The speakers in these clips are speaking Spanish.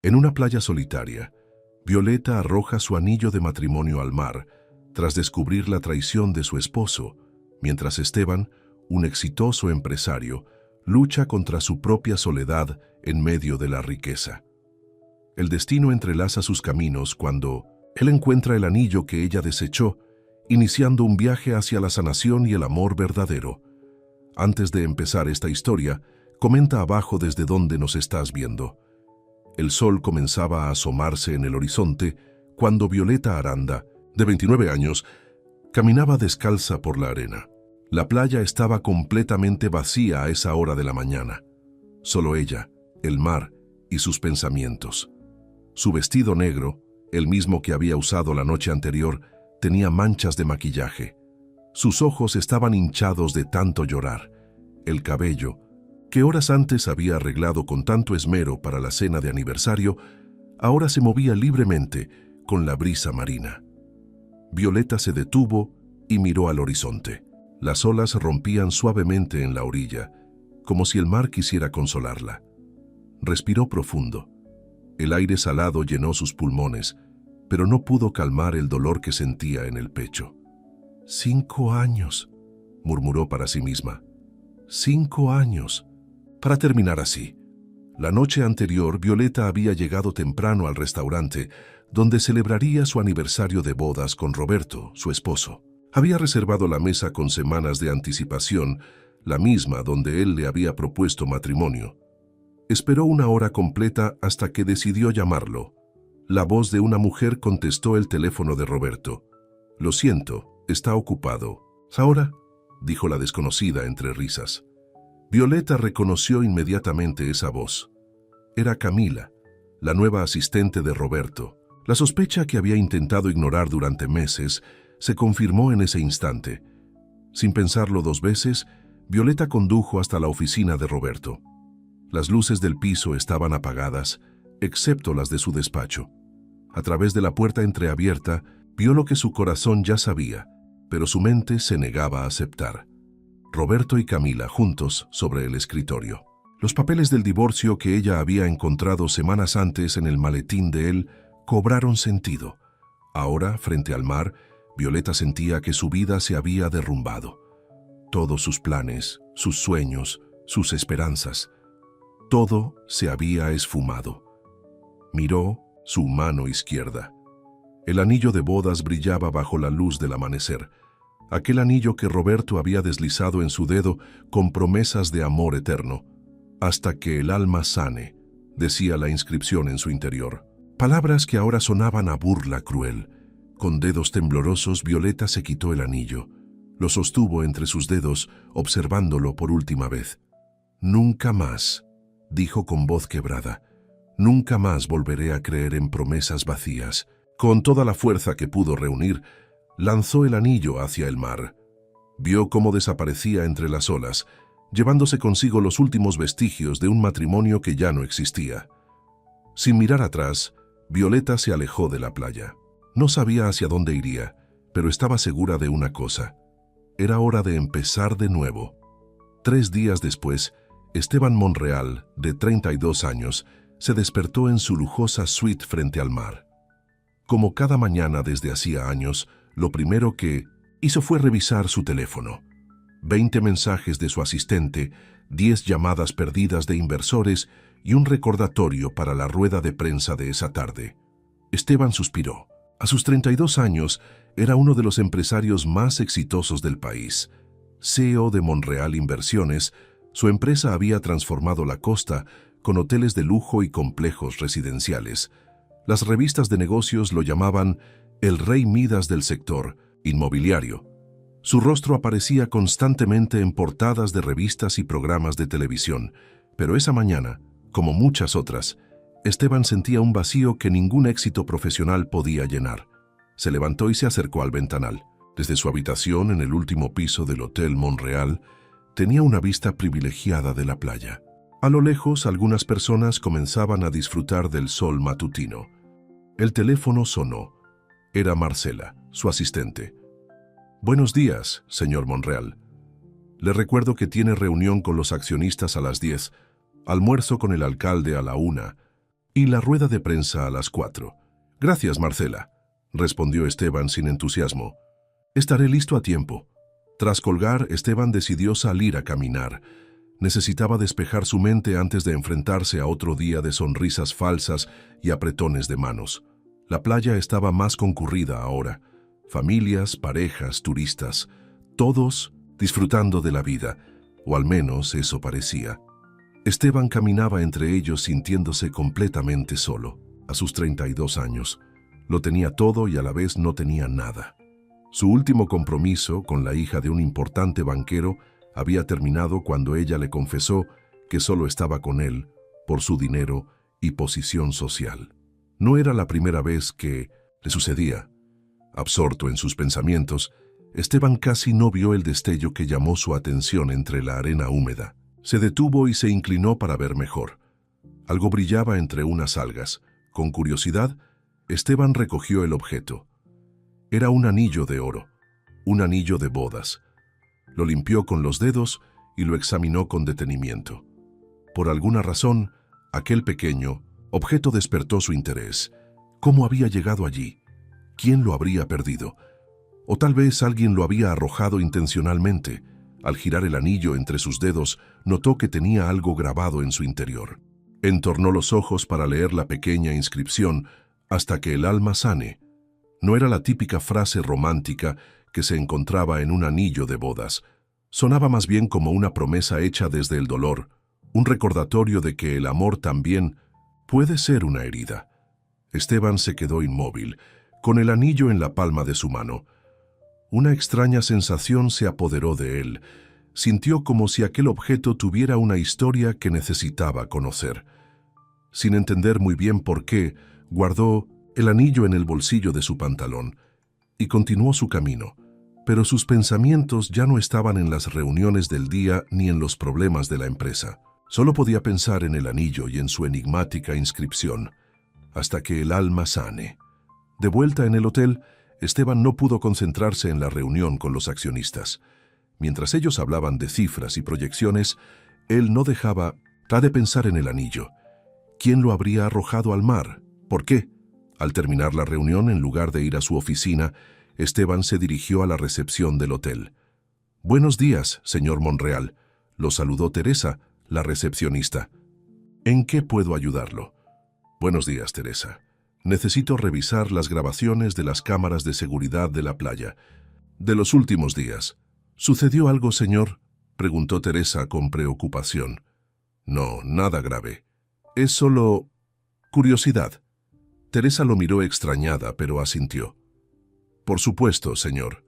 En una playa solitaria, Violeta arroja su anillo de matrimonio al mar tras descubrir la traición de su esposo, mientras Esteban, un exitoso empresario, lucha contra su propia soledad en medio de la riqueza. El destino entrelaza sus caminos cuando él encuentra el anillo que ella desechó, iniciando un viaje hacia la sanación y el amor verdadero. Antes de empezar esta historia, comenta abajo desde dónde nos estás viendo. El sol comenzaba a asomarse en el horizonte cuando Violeta Aranda, de 29 años, caminaba descalza por la arena. La playa estaba completamente vacía a esa hora de la mañana. Solo ella, el mar y sus pensamientos. Su vestido negro, el mismo que había usado la noche anterior, tenía manchas de maquillaje. Sus ojos estaban hinchados de tanto llorar. El cabello, que horas antes había arreglado con tanto esmero para la cena de aniversario, ahora se movía libremente con la brisa marina. Violeta se detuvo y miró al horizonte. Las olas rompían suavemente en la orilla, como si el mar quisiera consolarla. Respiró profundo. El aire salado llenó sus pulmones, pero no pudo calmar el dolor que sentía en el pecho. 5 años, murmuró para sí misma. 5 años, para terminar así. La noche anterior, Violeta había llegado temprano al restaurante, donde celebraría su aniversario de bodas con Roberto, su esposo. Había reservado la mesa con semanas de anticipación, la misma donde él le había propuesto matrimonio. Esperó una hora completa hasta que decidió llamarlo. La voz de una mujer contestó el teléfono de Roberto. «Lo siento, está ocupado». «¿Ahora?», dijo la desconocida entre risas. Violeta reconoció inmediatamente esa voz. Era Camila, la nueva asistente de Roberto. La sospecha que había intentado ignorar durante meses se confirmó en ese instante. Sin pensarlo 2 veces, Violeta condujo hasta la oficina de Roberto. Las luces del piso estaban apagadas, excepto las de su despacho. A través de la puerta entreabierta, vio lo que su corazón ya sabía, pero su mente se negaba a aceptar. Roberto y Camila juntos sobre el escritorio. Los papeles del divorcio que ella había encontrado semanas antes en el maletín de él cobraron sentido. Ahora, frente al mar, Violeta sentía que su vida se había derrumbado. Todos sus planes, sus sueños, sus esperanzas, todo se había esfumado. Miró su mano izquierda. El anillo de bodas brillaba bajo la luz del amanecer. Aquel anillo que Roberto había deslizado en su dedo con promesas de amor eterno. «Hasta que el alma sane», decía la inscripción en su interior. Palabras que ahora sonaban a burla cruel. Con dedos temblorosos, Violeta se quitó el anillo. Lo sostuvo entre sus dedos, observándolo por última vez. «Nunca más», dijo con voz quebrada. «Nunca más volveré a creer en promesas vacías». Con toda la fuerza que pudo reunir, lanzó el anillo hacia el mar. Vio cómo desaparecía entre las olas, llevándose consigo los últimos vestigios de un matrimonio que ya no existía. Sin mirar atrás, Violeta se alejó de la playa. No sabía hacia dónde iría, pero estaba segura de una cosa. Era hora de empezar de nuevo. 3 días después, Esteban Monreal, de 32 años, se despertó en su lujosa suite frente al mar. Como cada mañana desde hacía años, lo primero que hizo fue revisar su teléfono. 20 mensajes de su asistente, 10 llamadas perdidas de inversores y un recordatorio para la rueda de prensa de esa tarde. Esteban suspiró. A sus 32 años, era uno de los empresarios más exitosos del país. CEO de Monreal Inversiones, su empresa había transformado la costa con hoteles de lujo y complejos residenciales. Las revistas de negocios lo llamaban el rey Midas del sector inmobiliario. Su rostro aparecía constantemente en portadas de revistas y programas de televisión, pero esa mañana, como muchas otras, Esteban sentía un vacío que ningún éxito profesional podía llenar. Se levantó y se acercó al ventanal. Desde su habitación en el último piso del Hotel Monreal, tenía una vista privilegiada de la playa. A lo lejos, algunas personas comenzaban a disfrutar del sol matutino. El teléfono sonó. Era Marcela, su asistente. «Buenos días, señor Monreal. Le recuerdo que tiene reunión con los accionistas a las 10, almuerzo con el alcalde a la 1. Y la rueda de prensa a las 4. Gracias, Marcela, respondió Esteban sin entusiasmo. Estaré listo a tiempo. Tras colgar, Esteban decidió salir a caminar. Necesitaba despejar su mente antes de enfrentarse a otro día de sonrisas falsas y apretones de manos. La playa estaba más concurrida ahora. Familias, parejas, turistas, todos disfrutando de la vida, o al menos eso parecía. Esteban caminaba entre ellos sintiéndose completamente solo, a sus 32 años. Lo tenía todo y a la vez no tenía nada. Su último compromiso con la hija de un importante banquero había terminado cuando ella le confesó que solo estaba con él por su dinero y posición social. No era la primera vez que le sucedía. Absorto en sus pensamientos, Esteban casi no vio el destello que llamó su atención entre la arena húmeda. Se detuvo y se inclinó para ver mejor. Algo brillaba entre unas algas. Con curiosidad, Esteban recogió el objeto. Era un anillo de oro, un anillo de bodas. Lo limpió con los dedos y lo examinó con detenimiento. Por alguna razón, aquel pequeño objeto despertó su interés. ¿Cómo había llegado allí? ¿Quién lo habría perdido? O tal vez alguien lo había arrojado intencionalmente. Al girar el anillo entre sus dedos, notó que tenía algo grabado en su interior. Entornó los ojos para leer la pequeña inscripción, hasta que el alma sane. No era la típica frase romántica que se encontraba en un anillo de bodas. Sonaba más bien como una promesa hecha desde el dolor, un recordatorio de que el amor también puede ser una herida. Esteban se quedó inmóvil, con el anillo en la palma de su mano. Una extraña sensación se apoderó de él. Sintió como si aquel objeto tuviera una historia que necesitaba conocer. Sin entender muy bien por qué, guardó el anillo en el bolsillo de su pantalón y continuó su camino. Pero sus pensamientos ya no estaban en las reuniones del día ni en los problemas de la empresa. Solo podía pensar en el anillo y en su enigmática inscripción, hasta que el alma sane. De vuelta en el hotel, Esteban no pudo concentrarse en la reunión con los accionistas. Mientras ellos hablaban de cifras y proyecciones, él no dejaba de pensar en el anillo. ¿Quién lo habría arrojado al mar? ¿Por qué? Al terminar la reunión, en lugar de ir a su oficina, Esteban se dirigió a la recepción del hotel. «Buenos días, señor Monreal», lo saludó Teresa, la recepcionista. «¿En qué puedo ayudarlo?» «Buenos días, Teresa. Necesito revisar las grabaciones de las cámaras de seguridad de la playa, de los últimos días». «¿Sucedió algo, señor?», preguntó Teresa con preocupación. «No, nada grave. Es solo curiosidad». Teresa lo miró extrañada, pero asintió. «Por supuesto, señor.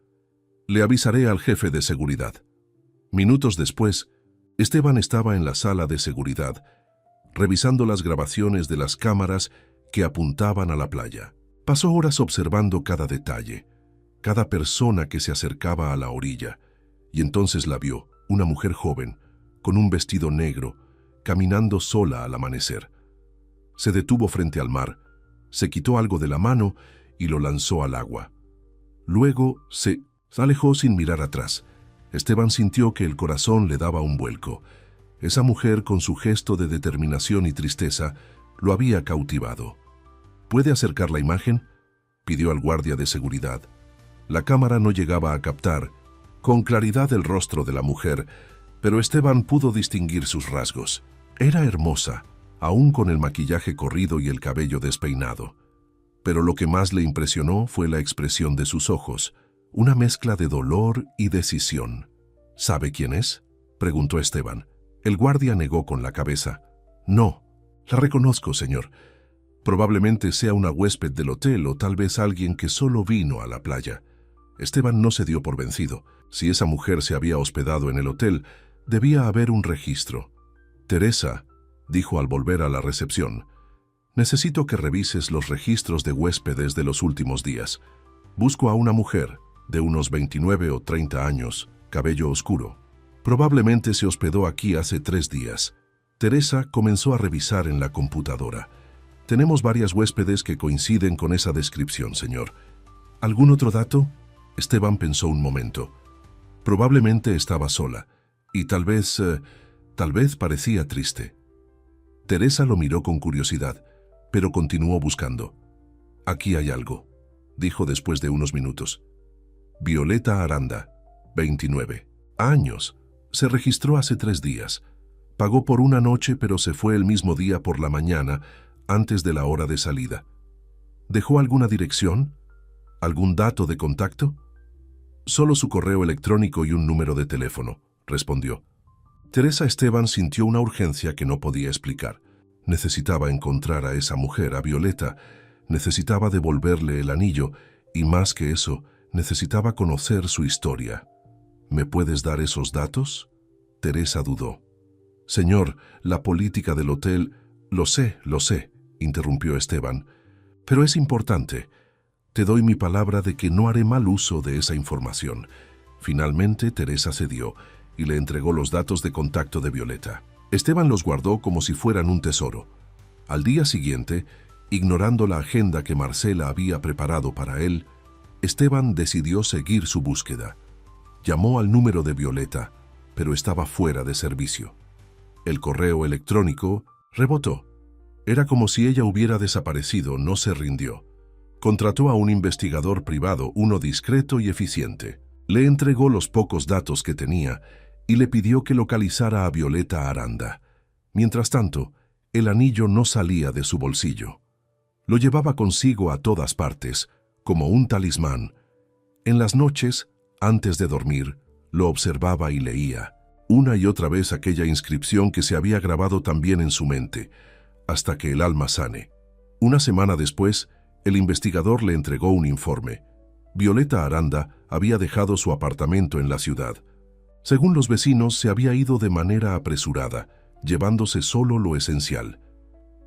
Le avisaré al jefe de seguridad». Minutos después, Esteban estaba en la sala de seguridad, revisando las grabaciones de las cámaras que apuntaban a la playa. Pasó horas observando cada detalle, cada persona que se acercaba a la orilla, y entonces la vio, una mujer joven, con un vestido negro, caminando sola al amanecer. Se detuvo frente al mar, se quitó algo de la mano y lo lanzó al agua. Luego se alejó sin mirar atrás. Esteban sintió que el corazón le daba un vuelco. Esa mujer, con su gesto de determinación y tristeza, lo había cautivado. «¿Puede acercar la imagen?», pidió al guardia de seguridad. La cámara no llegaba a captar con claridad el rostro de la mujer, pero Esteban pudo distinguir sus rasgos. Era hermosa, aún con el maquillaje corrido y el cabello despeinado. Pero lo que más le impresionó fue la expresión de sus ojos, una mezcla de dolor y decisión. «¿Sabe quién es?», preguntó Esteban. El guardia negó con la cabeza. «No, la reconozco, señor. Probablemente sea una huésped del hotel o tal vez alguien que solo vino a la playa». Esteban no se dio por vencido. Si esa mujer se había hospedado en el hotel, debía haber un registro. «Teresa», dijo al volver a la recepción, «necesito que revises los registros de huéspedes de los últimos días. Busco a una mujer de unos 29 o 30 años, cabello oscuro. Probablemente se hospedó aquí hace 3 días». Teresa comenzó a revisar en la computadora. «Tenemos varias huéspedes que coinciden con esa descripción, señor. ¿Algún otro dato?». Esteban pensó un momento. Probablemente estaba sola, y tal vez parecía triste. Teresa lo miró con curiosidad. pero continuó buscando. «Aquí hay algo», dijo después de unos minutos. Violeta Aranda, 29 años. Se registró hace 3 días. Pagó por una noche, pero se fue el mismo día por la mañana, antes de la hora de salida. ¿Dejó alguna dirección? ¿Algún dato de contacto? Solo su correo electrónico y un número de teléfono, respondió. Teresa Esteban sintió una urgencia que no podía explicar. Necesitaba encontrar a esa mujer, a Violeta. Necesitaba devolverle el anillo y, más que eso, necesitaba conocer su historia. ¿Me puedes dar esos datos? Teresa dudó. Señor, la política del hotel... Lo sé, interrumpió Esteban. Pero es importante. Te doy mi palabra de que no haré mal uso de esa información. Finalmente, Teresa cedió y le entregó los datos de contacto de Violeta. Esteban los guardó como si fueran un tesoro. Al día siguiente, ignorando la agenda que Marcela había preparado para él, Esteban decidió seguir su búsqueda. Llamó al número de Violeta, pero estaba fuera de servicio. El correo electrónico rebotó. Era como si ella hubiera desaparecido, no se rindió. Contrató a un investigador privado, uno discreto y eficiente. Le entregó los pocos datos que tenía y le pidió que localizara a Violeta Aranda. Mientras tanto, el anillo no salía de su bolsillo. Lo llevaba consigo a todas partes, como un talismán. En las noches, antes de dormir, lo observaba y leía, una y otra vez aquella inscripción que se había grabado también en su mente, hasta que el alma sane. Una semana después, el investigador le entregó un informe. Violeta Aranda había dejado su apartamento en la ciudad. Según los vecinos, se había ido de manera apresurada, llevándose solo lo esencial.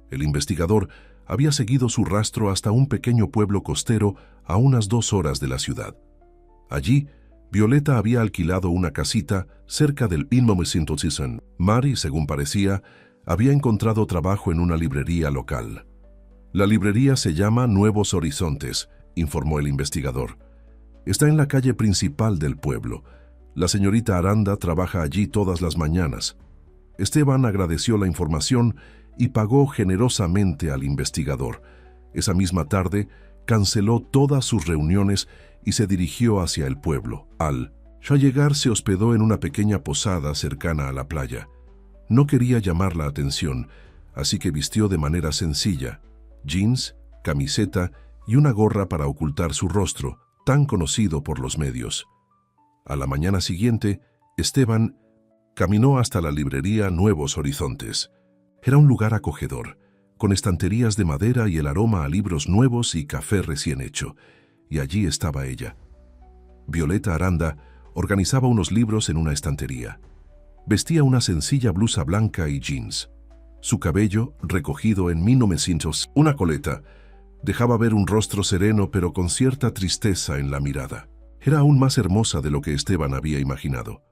El investigador había seguido su rastro hasta un pequeño pueblo costero a unas 2 horas de la ciudad. Allí, Violeta había alquilado una casita cerca del 1900. Mari, según parecía, había encontrado trabajo en una librería local. La librería se llama Nuevos Horizontes, informó el investigador. Está en la calle principal del pueblo. La señorita Aranda trabaja allí todas las mañanas. Esteban agradeció la información y pagó generosamente al investigador. Esa misma tarde, canceló todas sus reuniones y se dirigió hacia el pueblo. Al llegar, se hospedó en una pequeña posada cercana a la playa. No quería llamar la atención, así que vistió de manera sencilla, jeans, camiseta y una gorra para ocultar su rostro, tan conocido por los medios. A la mañana siguiente, Esteban caminó hasta la librería Nuevos Horizontes. Era un lugar acogedor, con estanterías de madera y el aroma a libros nuevos y café recién hecho. Y allí estaba ella. Violeta Aranda organizaba unos libros en una estantería. Vestía una sencilla blusa blanca y jeans. Su cabello, recogido en 1900, una coleta, dejaba ver un rostro sereno pero con cierta tristeza en la mirada. Era aún más hermosa de lo que Esteban había imaginado.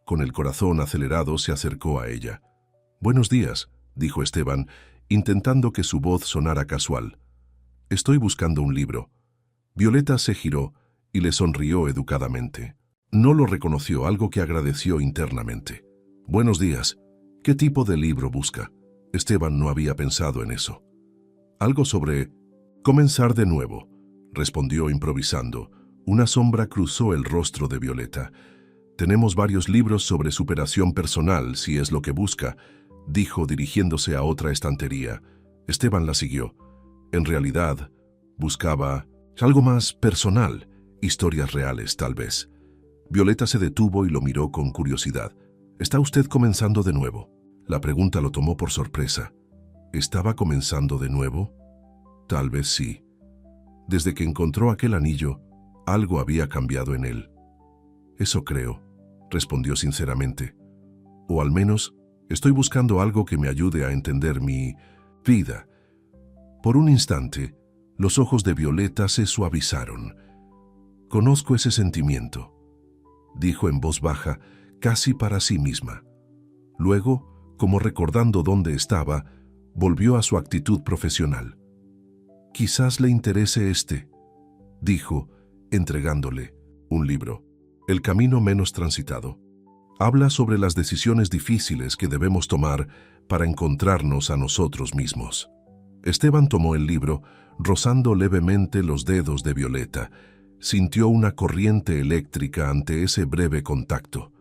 Con el corazón acelerado se acercó a ella. «Buenos días», dijo Esteban, intentando que su voz sonara casual. «Estoy buscando un libro». Violeta se giró y le sonrió educadamente. No lo reconoció, algo que agradeció internamente. «Buenos días. ¿Qué tipo de libro busca?» Esteban no había pensado en eso. «Algo sobre comenzar de nuevo», respondió improvisando. Una sombra cruzó el rostro de Violeta. «Tenemos varios libros sobre superación personal, si es lo que busca», dijo dirigiéndose a otra estantería. Esteban la siguió. En realidad, buscaba algo más personal, historias reales, tal vez. Violeta se detuvo y lo miró con curiosidad. «¿Está usted comenzando de nuevo?» La pregunta lo tomó por sorpresa. ¿Estaba comenzando de nuevo? Tal vez sí. Desde que encontró aquel anillo, algo había cambiado en él. «Eso creo», respondió sinceramente. «O al menos, estoy buscando algo que me ayude a entender mi vida». Por un instante, los ojos de Violeta se suavizaron. «Conozco ese sentimiento», dijo en voz baja, casi para sí misma. Luego, como recordando dónde estaba, volvió a su actitud profesional. «Quizás le interese este», dijo, entregándole un libro. «El camino menos transitado». Habla sobre las decisiones difíciles que debemos tomar para encontrarnos a nosotros mismos. Esteban tomó el libro, rozando levemente los dedos de Violeta. Sintió una corriente eléctrica ante ese breve contacto.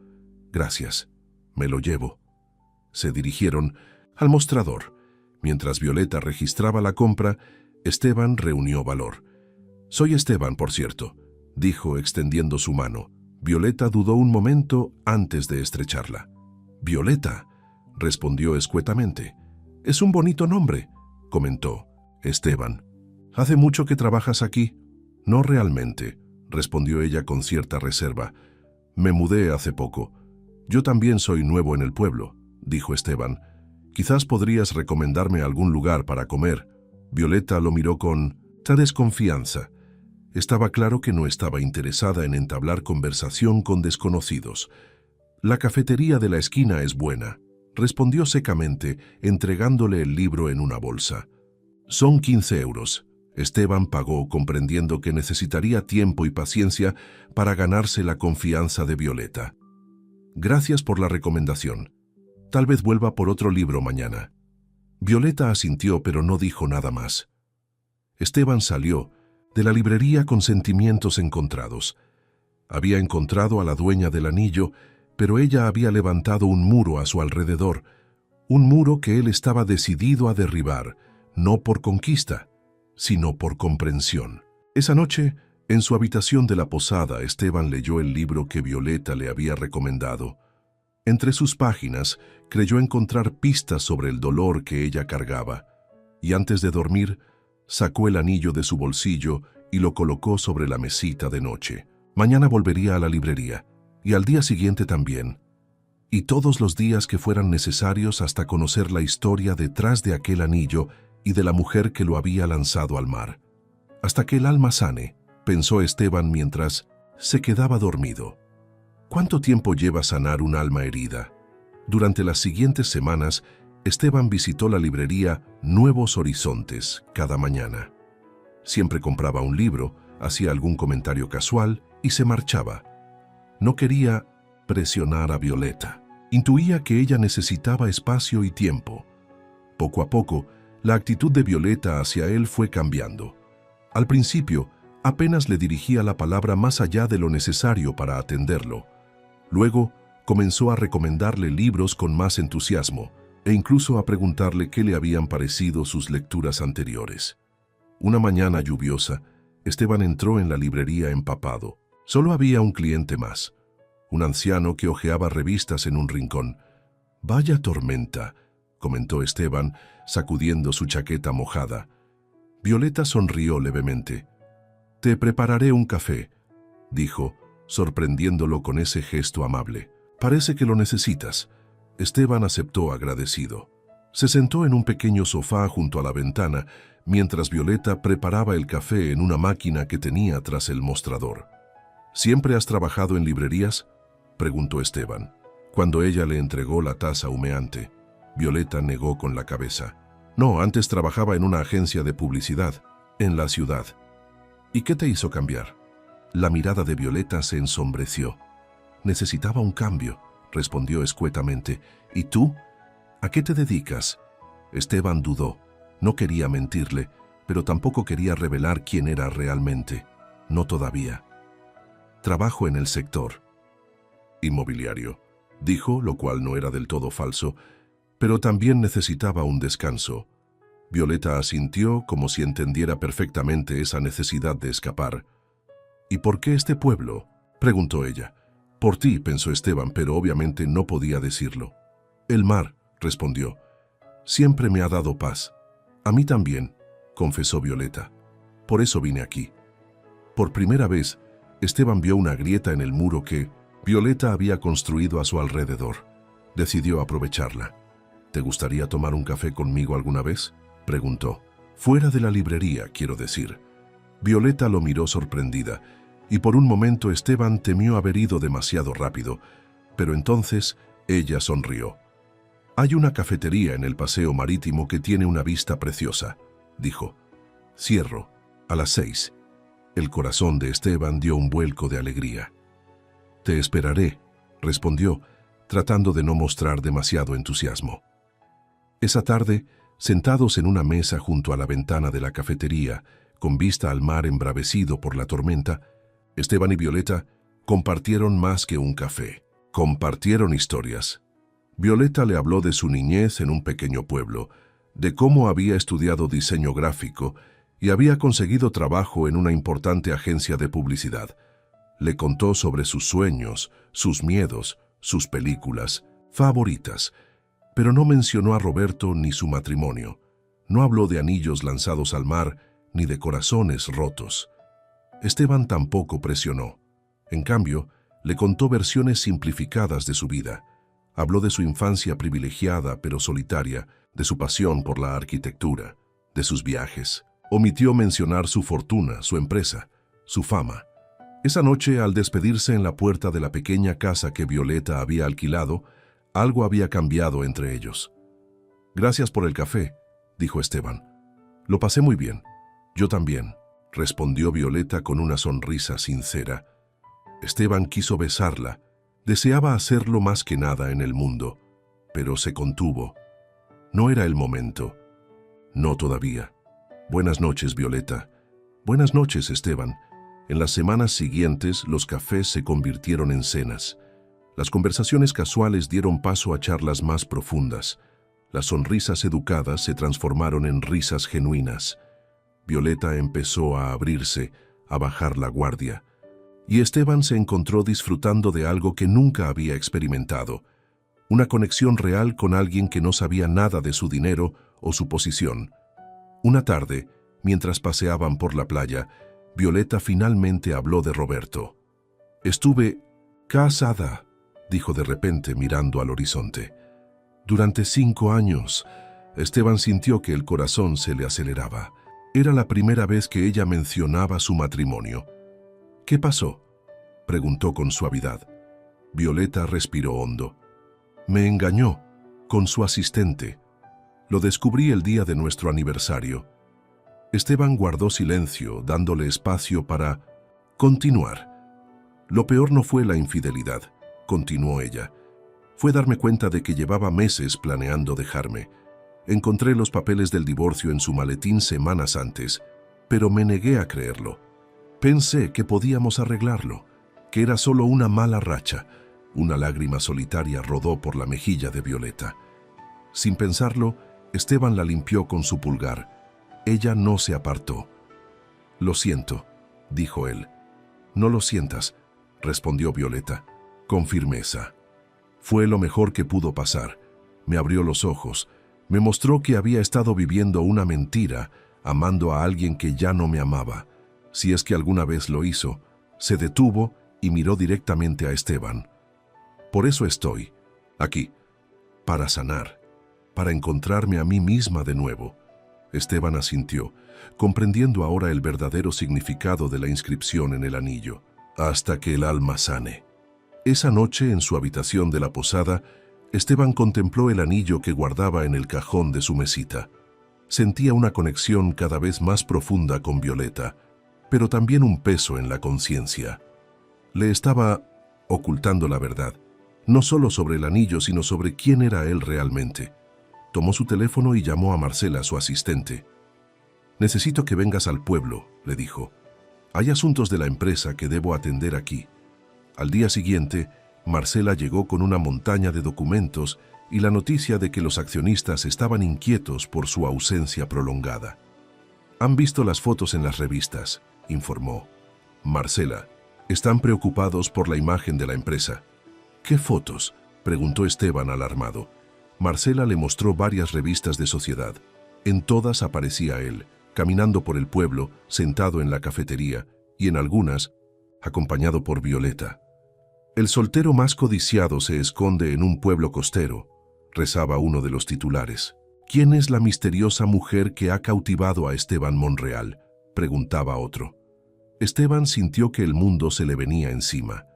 «Gracias, me lo llevo». Se dirigieron al mostrador. Mientras Violeta registraba la compra, Esteban reunió valor. «Soy Esteban, por cierto», dijo extendiendo su mano. Violeta dudó un momento antes de estrecharla. «Violeta», respondió escuetamente. «Es un bonito nombre», comentó. Esteban: «¿Hace mucho que trabajas aquí?» «No realmente», respondió ella con cierta reserva. «Me mudé hace poco». «Yo también soy nuevo en el pueblo», dijo Esteban. «Quizás podrías recomendarme algún lugar para comer». Violeta lo miró con desconfianza. Estaba claro que no estaba interesada en entablar conversación con desconocidos. «La cafetería de la esquina es buena», respondió secamente, entregándole el libro en una bolsa. «Son 15 euros». Esteban pagó, comprendiendo que necesitaría tiempo y paciencia para ganarse la confianza de Violeta. «Gracias por la recomendación. Tal vez vuelva por otro libro mañana». Violeta asintió, pero no dijo nada más. Esteban salió de la librería con sentimientos encontrados. Había encontrado a la dueña del anillo, pero ella había levantado un muro a su alrededor, un muro que él estaba decidido a derribar, no por conquista, sino por comprensión. Esa noche, en su habitación de la posada, Esteban leyó el libro que Violeta le había recomendado. Entre sus páginas, creyó encontrar pistas sobre el dolor que ella cargaba, y antes de dormir, sacó el anillo de su bolsillo y lo colocó sobre la mesita de noche. Mañana volvería a la librería, y al día siguiente también, y todos los días que fueran necesarios hasta conocer la historia detrás de aquel anillo y de la mujer que lo había lanzado al mar. Hasta que el alma sane, pensó Esteban mientras se quedaba dormido. ¿Cuánto tiempo lleva sanar un alma herida? Durante las siguientes semanas, Esteban visitó la librería Nuevos Horizontes cada mañana. Siempre compraba un libro, hacía algún comentario casual y se marchaba. No quería presionar a Violeta. Intuía que ella necesitaba espacio y tiempo. Poco a poco, la actitud de Violeta hacia él fue cambiando. Al principio, apenas le dirigía la palabra más allá de lo necesario para atenderlo. Luego, comenzó a recomendarle libros con más entusiasmo e incluso a preguntarle qué le habían parecido sus lecturas anteriores. Una mañana lluviosa, Esteban entró en la librería empapado. Solo había un cliente más, un anciano que hojeaba revistas en un rincón. «Vaya tormenta», comentó Esteban, sacudiendo su chaqueta mojada. Violeta sonrió levemente. «Te prepararé un café», dijo, sorprendiéndolo con ese gesto amable. «Parece que lo necesitas». Esteban aceptó agradecido. Se sentó en un pequeño sofá junto a la ventana, mientras Violeta preparaba el café en una máquina que tenía tras el mostrador. «¿Siempre has trabajado en librerías?», preguntó Esteban. Cuando ella le entregó la taza humeante, Violeta negó con la cabeza. «No, antes trabajaba en una agencia de publicidad, en la ciudad». «¿Y qué te hizo cambiar?». La mirada de Violeta se ensombreció. «Necesitaba un cambio», respondió escuetamente. «¿Y tú? ¿A qué te dedicas?». Esteban dudó. No quería mentirle, pero tampoco quería revelar quién era realmente. No todavía. «Trabajo en el sector inmobiliario», dijo, lo cual no era del todo falso, pero también necesitaba un descanso. Violeta asintió como si entendiera perfectamente esa necesidad de escapar. «¿Y por qué este pueblo?», preguntó ella. «Por ti», pensó Esteban, pero obviamente no podía decirlo. «El mar», respondió. «Siempre me ha dado paz». «A mí también», confesó Violeta. «Por eso vine aquí». Por primera vez, Esteban vio una grieta en el muro que Violeta había construido a su alrededor. Decidió aprovecharla. «¿Te gustaría tomar un café conmigo alguna vez?», preguntó. «Fuera de la librería, quiero decir». Violeta lo miró sorprendida, y por un momento Esteban temió haber ido demasiado rápido, pero entonces ella sonrió. «Hay una cafetería en el paseo marítimo que tiene una vista preciosa», dijo. «Cierro a las 6». El corazón de Esteban dio un vuelco de alegría. «Te esperaré», respondió, tratando de no mostrar demasiado entusiasmo. Esa tarde, sentados en una mesa junto a la ventana de la cafetería, con vista al mar embravecido por la tormenta, Esteban y Violeta compartieron más que un café. Compartieron historias. Violeta le habló de su niñez en un pequeño pueblo, de cómo había estudiado diseño gráfico y había conseguido trabajo en una importante agencia de publicidad. Le contó sobre sus sueños, sus miedos, sus películas favoritas, pero no mencionó a Roberto ni su matrimonio. No habló de anillos lanzados al mar ni de corazones rotos. Esteban tampoco presionó. En cambio, le contó versiones simplificadas de su vida. Habló de su infancia privilegiada pero solitaria, de su pasión por la arquitectura, de sus viajes. Omitió mencionar su fortuna, su empresa, su fama. Esa noche, al despedirse en la puerta de la pequeña casa que Violeta había alquilado, algo había cambiado entre ellos. «Gracias por el café», dijo Esteban. «Lo pasé muy bien». «Yo también», respondió Violeta con una sonrisa sincera. Esteban quiso besarla. Deseaba hacerlo más que nada en el mundo, pero se contuvo. No era el momento. No todavía. «Buenas noches, Violeta». «Buenas noches, Esteban». En las semanas siguientes, los cafés se convirtieron en cenas. Las conversaciones casuales dieron paso a charlas más profundas. Las sonrisas educadas se transformaron en risas genuinas. Violeta empezó a abrirse, a bajar la guardia. Y Esteban se encontró disfrutando de algo que nunca había experimentado. Una conexión real con alguien que no sabía nada de su dinero o su posición. Una tarde, mientras paseaban por la playa, Violeta finalmente habló de Roberto. «Estuve casada», dijo de repente mirando al horizonte. «Durante 5 años». Esteban sintió que el corazón se le aceleraba. Era la primera vez que ella mencionaba su matrimonio. «¿Qué pasó?», preguntó con suavidad. Violeta respiró hondo. «Me engañó, con su asistente. Lo descubrí el día de nuestro aniversario». Esteban guardó silencio, dándole espacio para continuar. «Lo peor no fue la infidelidad», continuó ella. «Fue darme cuenta de que llevaba meses planeando dejarme. Encontré los papeles del divorcio en su maletín semanas antes, pero me negué a creerlo. Pensé que podíamos arreglarlo, que era solo una mala racha». Una lágrima solitaria rodó por la mejilla de Violeta. Sin pensarlo, Esteban la limpió con su pulgar. Ella no se apartó. «Lo siento», dijo él. «No lo sientas», respondió Violeta, con firmeza. «Fue lo mejor que pudo pasar. Me abrió los ojos. Me mostró que había estado viviendo una mentira, amando a alguien que ya no me amaba. Si es que alguna vez lo hizo». Se detuvo y miró directamente a Esteban. «Por eso estoy aquí, para sanar, para encontrarme a mí misma de nuevo». Esteban asintió, comprendiendo ahora el verdadero significado de la inscripción en el anillo. «Hasta que el alma sane». Esa noche, en su habitación de la posada, Esteban contempló el anillo que guardaba en el cajón de su mesita. Sentía una conexión cada vez más profunda con Violeta, pero también un peso en la conciencia. Le estaba ocultando la verdad, no solo sobre el anillo, sino sobre quién era él realmente. Tomó su teléfono y llamó a Marcela, su asistente. «Necesito que vengas al pueblo», le dijo. «Hay asuntos de la empresa que debo atender aquí». Al día siguiente, Marcela llegó con una montaña de documentos y la noticia de que los accionistas estaban inquietos por su ausencia prolongada. «Han visto las fotos en las revistas», informó. «Marcela, están preocupados por la imagen de la empresa». «¿Qué fotos?», preguntó Esteban alarmado. Marcela le mostró varias revistas de sociedad. En todas aparecía él, caminando por el pueblo, sentado en la cafetería, y en algunas, acompañado por Violeta. «El soltero más codiciado se esconde en un pueblo costero», rezaba uno de los titulares. «¿Quién es la misteriosa mujer que ha cautivado a Esteban Monreal?», preguntaba otro. Esteban sintió que el mundo se le venía encima.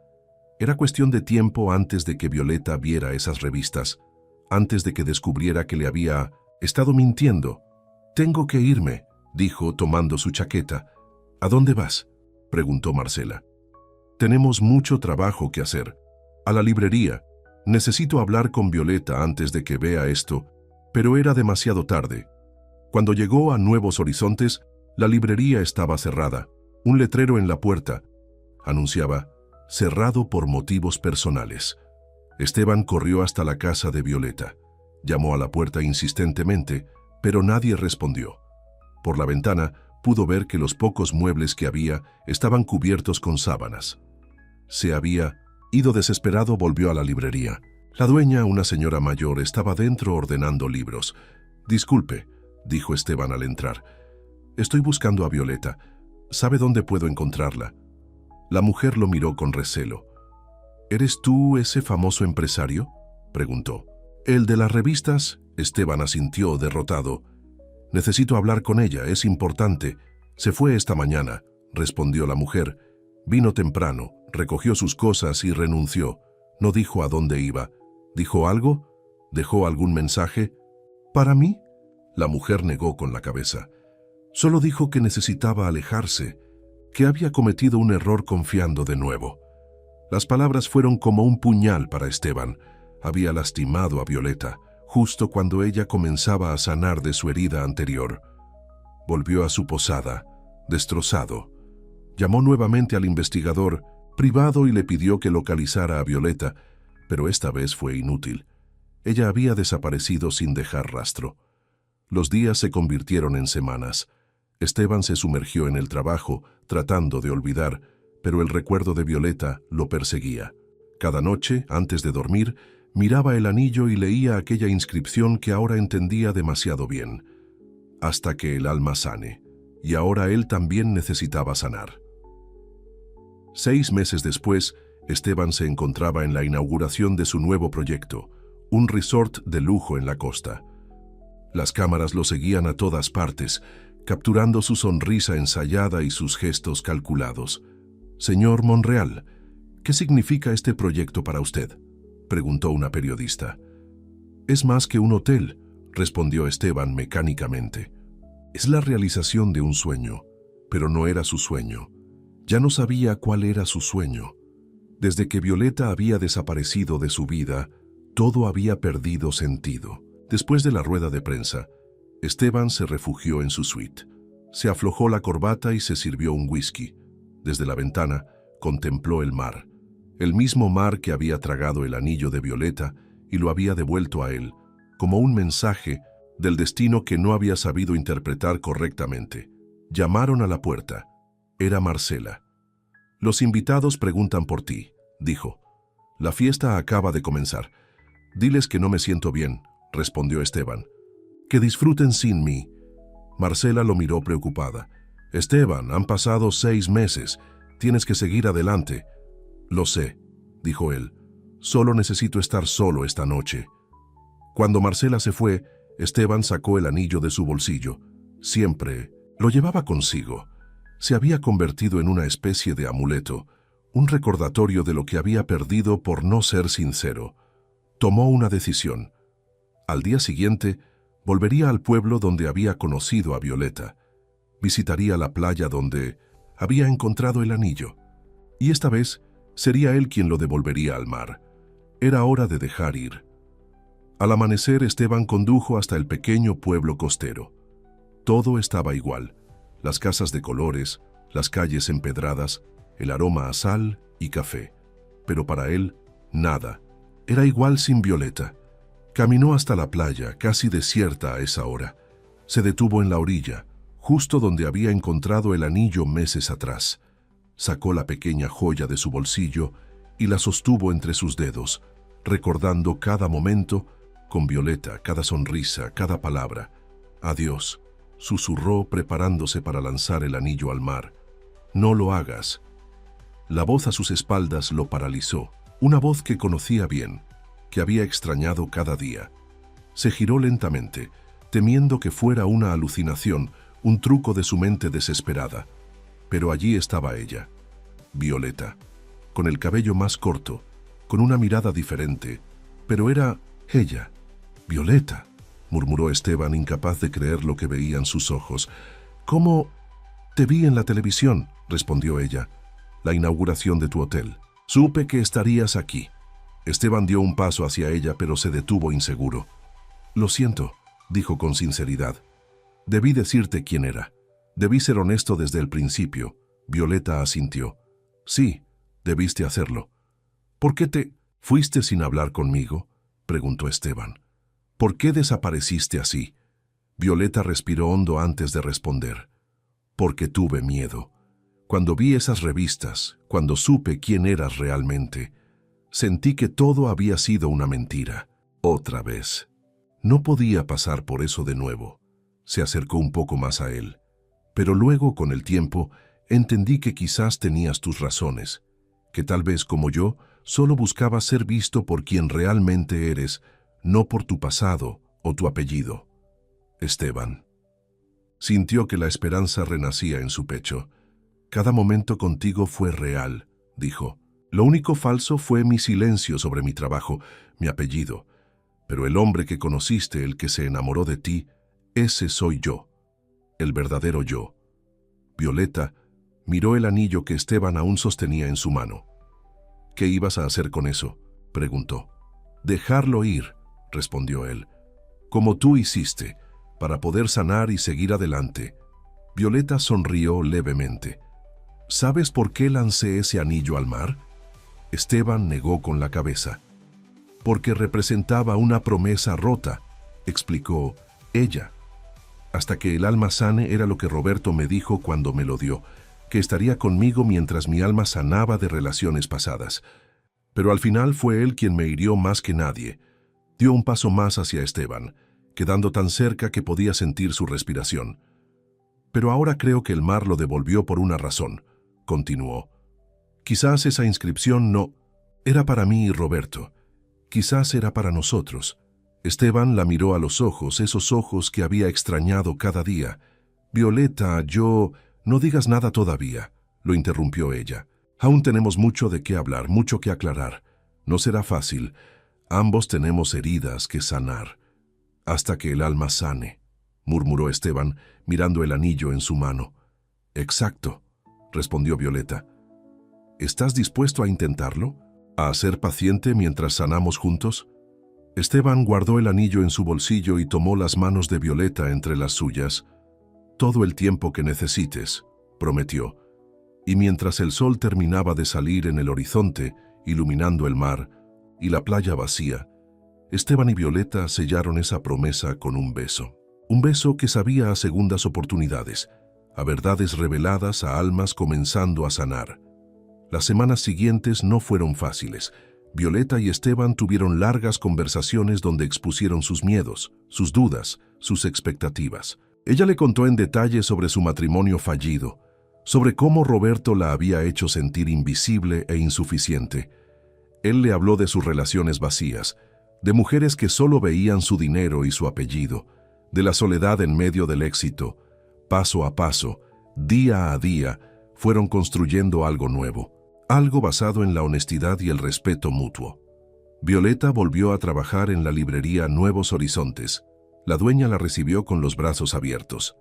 Era cuestión de tiempo antes de que Violeta viera esas revistas, antes de que descubriera que le había estado mintiendo. «Tengo que irme», dijo tomando su chaqueta. «¿A dónde vas?», preguntó Marcela. «Tenemos mucho trabajo que hacer. A la librería. Necesito hablar con Violeta antes de que vea esto». Pero era demasiado tarde. Cuando llegó a Nuevos Horizontes, la librería estaba cerrada. Un letrero en la puerta anunciaba: cerrado por motivos personales. Esteban corrió hasta la casa de Violeta. Llamó a la puerta insistentemente, pero nadie respondió. Por la ventana pudo ver que los pocos muebles que había estaban cubiertos con sábanas. Se había ido desesperado, volvió a la librería. La dueña, una señora mayor, estaba dentro ordenando libros. «Disculpe», dijo Esteban al entrar. «Estoy buscando a Violeta. ¿Sabe dónde puedo encontrarla?» La mujer lo miró con recelo. «¿Eres tú ese famoso empresario?», preguntó. «El de las revistas», Esteban asintió derrotado. «Necesito hablar con ella, es importante. Se fue esta mañana», respondió la mujer. «Vino temprano, recogió sus cosas y renunció. No dijo a dónde iba. ¿Dijo algo? ¿Dejó algún mensaje?» «¿Para mí?», la mujer negó con la cabeza. «Solo dijo que necesitaba alejarse, que había cometido un error confiando de nuevo». Las palabras fueron como un puñal para Esteban. Había lastimado a Violeta, justo cuando ella comenzaba a sanar de su herida anterior. Volvió a su posada, destrozado. Llamó nuevamente al investigador privado y le pidió que localizara a Violeta, pero esta vez fue inútil. Ella había desaparecido sin dejar rastro. Los días se convirtieron en semanas. Esteban se sumergió en el trabajo, tratando de olvidar, pero el recuerdo de Violeta lo perseguía. Cada noche, antes de dormir, miraba el anillo y leía aquella inscripción que ahora entendía demasiado bien. «Hasta que el alma sane». Y ahora él también necesitaba sanar. 6 meses después, Esteban se encontraba en la inauguración de su nuevo proyecto, un resort de lujo en la costa. Las cámaras lo seguían a todas partes, capturando su sonrisa ensayada y sus gestos calculados. «Señor Monreal, ¿qué significa este proyecto para usted?», preguntó una periodista. «Es más que un hotel», respondió Esteban mecánicamente. «Es la realización de un sueño», pero no era su sueño. Ya no sabía cuál era su sueño. Desde que Violeta había desaparecido de su vida, todo había perdido sentido. Después de la rueda de prensa, Esteban se refugió en su suite. Se aflojó la corbata y se sirvió un whisky. Desde la ventana, contempló el mar. El mismo mar que había tragado el anillo de Violeta y lo había devuelto a él, como un mensaje del destino que no había sabido interpretar correctamente. Llamaron a la puerta. Era Marcela. «Los invitados preguntan por ti», dijo. «La fiesta acaba de comenzar». «Diles que no me siento bien», respondió Esteban. «Que disfruten sin mí». Marcela lo miró preocupada. «Esteban, han pasado 6 meses. Tienes que seguir adelante». «Lo sé», dijo él. «Solo necesito estar solo esta noche». Cuando Marcela se fue, Esteban sacó el anillo de su bolsillo. Siempre lo llevaba consigo. Se había convertido en una especie de amuleto, un recordatorio de lo que había perdido por no ser sincero. Tomó una decisión. Al día siguiente, volvería al pueblo donde había conocido a Violeta. Visitaría la playa donde había encontrado el anillo. Y esta vez sería él quien lo devolvería al mar. Era hora de dejar ir. Al amanecer, Esteban condujo hasta el pequeño pueblo costero. Todo estaba igual. Las casas de colores, las calles empedradas, el aroma a sal y café. Pero para él, nada. Era igual sin Violeta. Caminó hasta la playa, casi desierta a esa hora. Se detuvo en la orilla, justo donde había encontrado el anillo meses atrás. Sacó la pequeña joya de su bolsillo y la sostuvo entre sus dedos, recordando cada momento con Violeta, cada sonrisa, cada palabra. «Adiós», susurró preparándose para lanzar el anillo al mar. «No lo hagas». La voz a sus espaldas lo paralizó, una voz que conocía bien, que había extrañado cada día. Se giró lentamente, temiendo que fuera una alucinación, un truco de su mente desesperada. Pero allí estaba ella, Violeta, con el cabello más corto, con una mirada diferente, pero era ella, Violeta, murmuró Esteban, incapaz de creer lo que veían sus ojos. «¿Cómo? Te vi en la televisión», respondió ella. «La inauguración de tu hotel. Supe que estarías aquí». Esteban dio un paso hacia ella, pero se detuvo inseguro. «Lo siento», dijo con sinceridad. Debí decirte quién era. Debí ser honesto desde el principio. Violeta asintió. Sí, debiste hacerlo. ¿Por qué te fuiste sin hablar conmigo?, preguntó Esteban. ¿Por qué desapareciste así? Violeta respiró hondo antes de responder. Porque tuve miedo. Cuando vi esas revistas, cuando supe quién eras realmente, sentí que todo había sido una mentira. Otra vez. No podía pasar por eso de nuevo. Se acercó un poco más a él. Pero luego, con el tiempo, entendí que quizás tenías tus razones, que tal vez, como yo, solo buscabas ser visto por quien realmente eres, no por tu pasado o tu apellido. Esteban. Sintió que la esperanza renacía en su pecho. Cada momento contigo fue real, dijo. Lo único falso fue mi silencio sobre mi trabajo, mi apellido. Pero el hombre que conociste, el que se enamoró de ti, ese soy yo, el verdadero yo. Violeta miró el anillo que Esteban aún sostenía en su mano. ¿Qué ibas a hacer con eso?, preguntó. Dejarlo ir, respondió él, como tú hiciste, para poder sanar y seguir adelante. Violeta sonrió levemente. ¿Sabes por qué lancé ese anillo al mar? Esteban negó con la cabeza. Porque representaba una promesa rota, explicó ella. Hasta que el alma sane era lo que Roberto me dijo cuando me lo dio, que estaría conmigo mientras mi alma sanaba de relaciones pasadas. Pero al final fue él quien me hirió más que nadie. Dio un paso más hacia Esteban, quedando tan cerca que podía sentir su respiración. Pero ahora creo que el mar lo devolvió por una razón, continuó. Quizás esa inscripción no era para mí y Roberto. Quizás era para nosotros. Esteban la miró a los ojos, esos ojos que había extrañado cada día. Violeta, no digas nada todavía, lo interrumpió ella. Aún tenemos mucho de qué hablar, mucho que aclarar. No será fácil. Ambos tenemos heridas que sanar. Hasta que el alma sane, murmuró Esteban, mirando el anillo en su mano. Exacto, respondió Violeta. ¿Estás dispuesto a intentarlo? ¿A ser paciente mientras sanamos juntos? Esteban guardó el anillo en su bolsillo y tomó las manos de Violeta entre las suyas. Todo el tiempo que necesites, prometió. Y mientras el sol terminaba de salir en el horizonte, iluminando el mar y la playa vacía, Esteban y Violeta sellaron esa promesa con un beso. Un beso que sabía a segundas oportunidades, a verdades reveladas, a almas comenzando a sanar. Las semanas siguientes no fueron fáciles. Violeta y Esteban tuvieron largas conversaciones donde expusieron sus miedos, sus dudas, sus expectativas. Ella le contó en detalle sobre su matrimonio fallido, sobre cómo Roberto la había hecho sentir invisible e insuficiente. Él le habló de sus relaciones vacías, de mujeres que solo veían su dinero y su apellido, de la soledad en medio del éxito. Paso a paso, día a día, fueron construyendo algo nuevo, algo basado en la honestidad y el respeto mutuo. Violeta volvió a trabajar en la librería Nuevos Horizontes. La dueña la recibió con los brazos abiertos.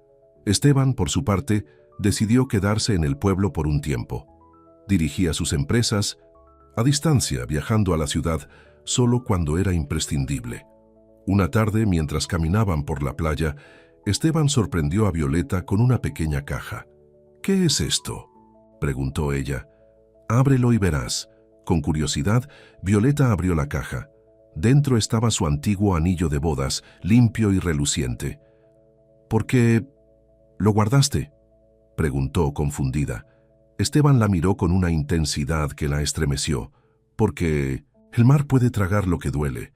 Esteban, por su parte, decidió quedarse en el pueblo por un tiempo. Dirigía sus empresas a distancia, viajando a la ciudad solo cuando era imprescindible. Una tarde, mientras caminaban por la playa, Esteban sorprendió a Violeta con una pequeña caja. «¿Qué es esto?», preguntó ella. «Ábrelo y verás». Con curiosidad, Violeta abrió la caja. Dentro estaba su antiguo anillo de bodas, limpio y reluciente. «¿Por qué lo guardaste?», preguntó confundida. Esteban la miró con una intensidad que la estremeció. «Porque el mar puede tragar lo que duele,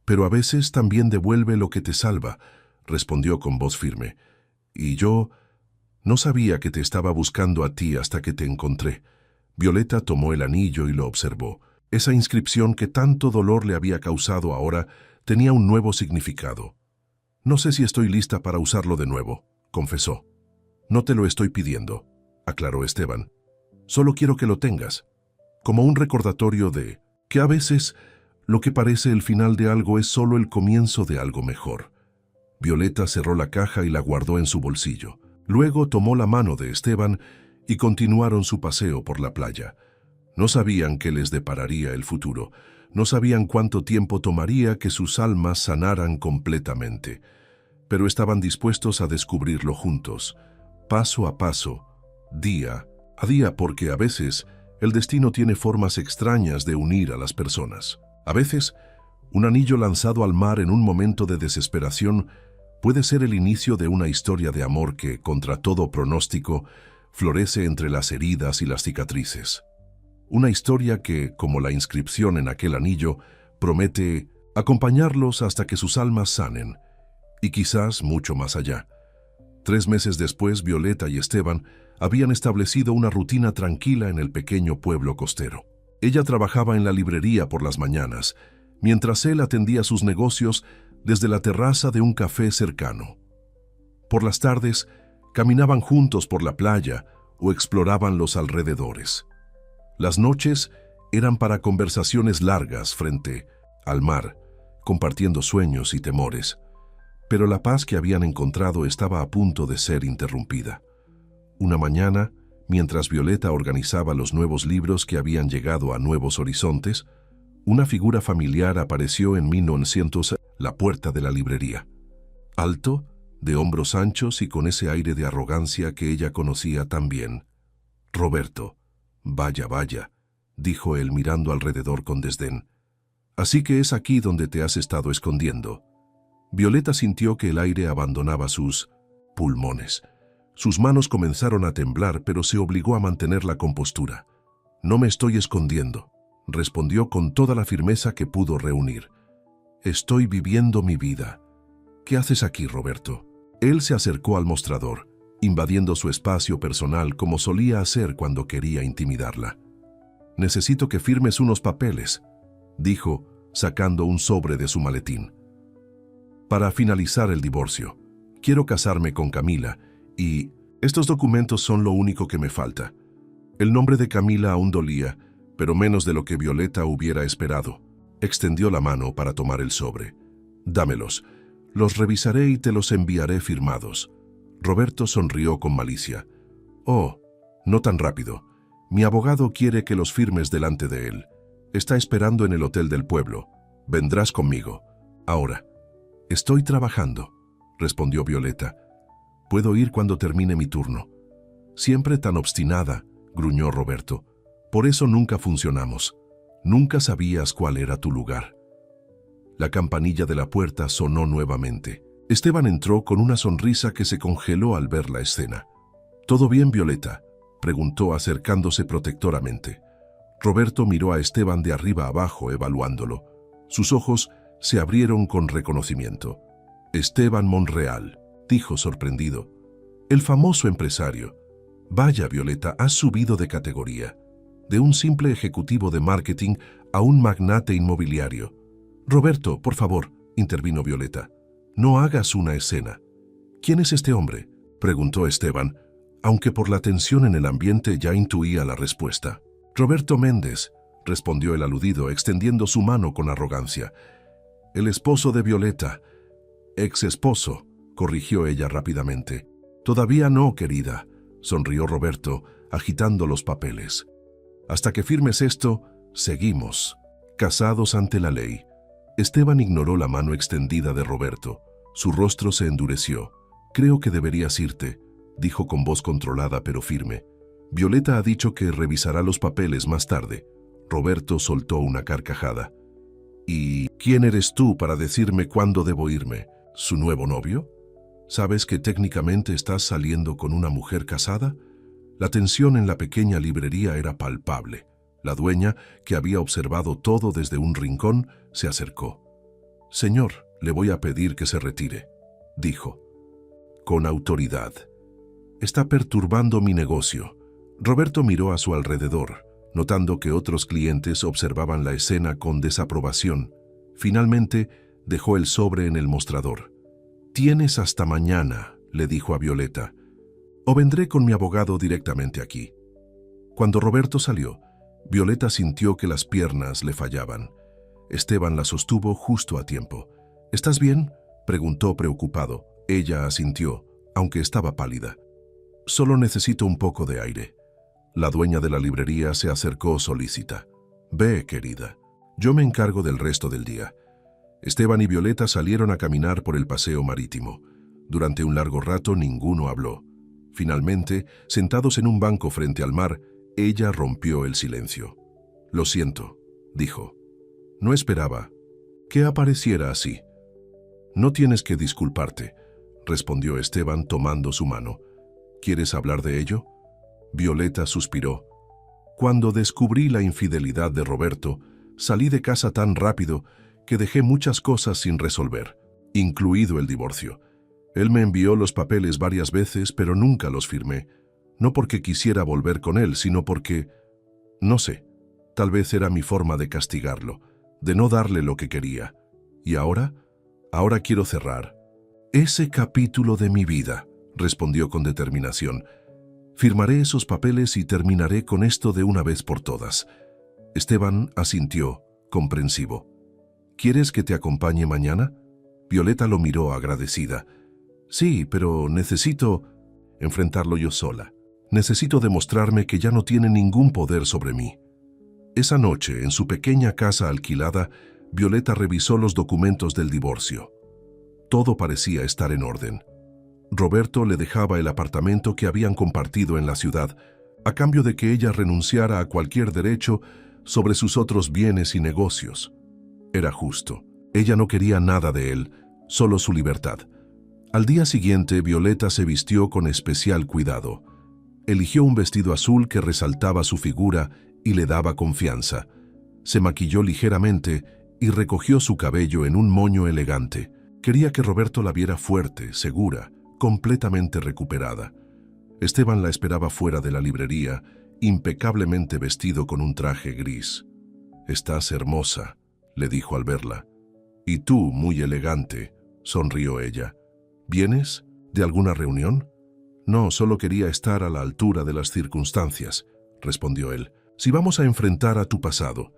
pero a veces también devuelve lo que te salva», respondió con voz firme. «Y yo no sabía que te estaba buscando a ti hasta que te encontré». Violeta tomó el anillo y lo observó. Esa inscripción que tanto dolor le había causado ahora tenía un nuevo significado. «No sé si estoy lista para usarlo de nuevo», confesó. «No te lo estoy pidiendo», aclaró Esteban. «Solo quiero que lo tengas, como un recordatorio de que a veces lo que parece el final de algo es solo el comienzo de algo mejor». Violeta cerró la caja y la guardó en su bolsillo. Luego tomó la mano de Esteban y continuaron su paseo por la playa. No sabían qué les depararía el futuro. No sabían cuánto tiempo tomaría que sus almas sanaran completamente. pero estaban dispuestos a descubrirlo juntos, paso a paso, día a día, porque a veces el destino tiene formas extrañas de unir a las personas. A veces, un anillo lanzado al mar en un momento de desesperación puede ser el inicio de una historia de amor que, contra todo pronóstico, florece entre las heridas y las cicatrices. Una historia que, como la inscripción en aquel anillo, promete acompañarlos hasta que sus almas sanen, y quizás mucho más allá. 3 meses después, Violeta y Esteban habían establecido una rutina tranquila en el pequeño pueblo costero. Ella trabajaba en la librería por las mañanas, mientras él atendía sus negocios desde la terraza de un café cercano. Por las tardes, caminaban juntos por la playa o exploraban los alrededores. Las noches eran para conversaciones largas frente al mar, compartiendo sueños y temores. Pero la paz que habían encontrado estaba a punto de ser interrumpida. Una mañana, mientras Violeta organizaba los nuevos libros que habían llegado a Nuevos Horizontes, una figura familiar apareció en 1900 la puerta de la librería. Alto, de hombros anchos y con ese aire de arrogancia que ella conocía tan bien. «Roberto, vaya, vaya», dijo él mirando alrededor con desdén. «Así que es aquí donde te has estado escondiendo». Violeta sintió que el aire abandonaba sus pulmones. Sus manos comenzaron a temblar, pero se obligó a mantener la compostura. «No me estoy escondiendo», respondió con toda la firmeza que pudo reunir. «Estoy viviendo mi vida». «¿Qué haces aquí, Roberto?». Él se acercó al mostrador, invadiendo su espacio personal como solía hacer cuando quería intimidarla. «Necesito que firmes unos papeles», dijo, sacando un sobre de su maletín. «Para finalizar el divorcio. Quiero casarme con Camila y estos documentos son lo único que me falta». El nombre de Camila aún dolía, pero menos de lo que Violeta hubiera esperado. Extendió la mano para tomar el sobre. «Dámelos. Los revisaré y te los enviaré firmados». Roberto sonrió con malicia. «Oh, no tan rápido. Mi abogado quiere que los firmes delante de él. Está esperando en el hotel del pueblo. Vendrás conmigo. Ahora». «Estoy trabajando», respondió Violeta. «Puedo ir cuando termine mi turno». «Siempre tan obstinada», gruñó Roberto. «Por eso nunca funcionamos. Nunca sabías cuál era tu lugar». La campanilla de la puerta sonó nuevamente. Esteban entró con una sonrisa que se congeló al ver la escena. «¿Todo bien, Violeta?», preguntó acercándose protectoramente. Roberto miró a Esteban de arriba abajo, evaluándolo. Sus ojos se abrieron con reconocimiento. «Esteban Monreal», dijo sorprendido. «El famoso empresario. Vaya, Violeta, has subido de categoría. De un simple ejecutivo de marketing a un magnate inmobiliario». «Roberto, por favor», intervino Violeta. «No hagas una escena». «¿Quién es este hombre?», preguntó Esteban, aunque por la tensión en el ambiente ya intuía la respuesta. «Roberto Méndez», respondió el aludido, extendiendo su mano con arrogancia. «El esposo de Violeta». «Ex esposo», corrigió ella rápidamente. «Todavía no, querida», sonrió Roberto, agitando los papeles. «Hasta que firmes esto, seguimos, casados ante la ley». Esteban ignoró la mano extendida de Roberto. Su rostro se endureció. «Creo que deberías irte», dijo con voz controlada pero firme. «Violeta ha dicho que revisará los papeles más tarde». Roberto soltó una carcajada. «¿Y quién eres tú para decirme cuándo debo irme? ¿Su nuevo novio? ¿Sabes que técnicamente estás saliendo con una mujer casada?». La tensión en la pequeña librería era palpable. La dueña, que había observado todo desde un rincón, se acercó. «Señor, le voy a pedir que se retire», dijo, con autoridad. «Está perturbando mi negocio». Roberto miró a su alrededor, notando que otros clientes observaban la escena con desaprobación. Finalmente, dejó el sobre en el mostrador. «Tienes hasta mañana», le dijo a Violeta, «o vendré con mi abogado directamente aquí». Cuando Roberto salió, Violeta sintió que las piernas le fallaban. Esteban la sostuvo justo a tiempo. «¿Estás bien?», preguntó preocupado. Ella asintió, aunque estaba pálida. «Solo necesito un poco de aire». La dueña de la librería se acercó solícita. «Ve, querida, yo me encargo del resto del día». Esteban y Violeta salieron a caminar por el paseo marítimo. Durante un largo rato ninguno habló. Finalmente, sentados en un banco frente al mar, ella rompió el silencio. «Lo siento», dijo. «No esperaba que apareciera así». «No tienes que disculparte», respondió Esteban tomando su mano. «¿Quieres hablar de ello?». Violeta suspiró. «Cuando descubrí la infidelidad de Roberto, salí de casa tan rápido que dejé muchas cosas sin resolver, incluido el divorcio. Él me envió los papeles varias veces, pero nunca los firmé. No porque quisiera volver con él, sino porque, no sé, tal vez era mi forma de castigarlo, de no darle lo que quería. Y ahora quiero cerrar ese capítulo de mi vida», respondió con determinación. «Firmaré esos papeles y terminaré con esto de una vez por todas». Esteban asintió, comprensivo. «¿Quieres que te acompañe mañana?». Violeta lo miró agradecida. «Sí, pero necesito enfrentarlo yo sola. Necesito demostrarme que ya no tiene ningún poder sobre mí». Esa noche, en su pequeña casa alquilada, Violeta revisó los documentos del divorcio. Todo parecía estar en orden. Roberto le dejaba el apartamento que habían compartido en la ciudad, a cambio de que ella renunciara a cualquier derecho sobre sus otros bienes y negocios. Era justo. Ella no quería nada de él, solo su libertad. Al día siguiente, Violeta se vistió con especial cuidado. Eligió un vestido azul que resaltaba su figura y le daba confianza. Se maquilló ligeramente y recogió su cabello en un moño elegante. Quería que Roberto la viera fuerte, segura, completamente recuperada. Esteban la esperaba fuera de la librería, impecablemente vestido con un traje gris. «Estás hermosa», le dijo al verla. «Y tú, muy elegante», sonrió ella. «¿Vienes de alguna reunión?». «No, solo quería estar a la altura de las circunstancias», respondió él. «Si vamos a enfrentar a tu pasado,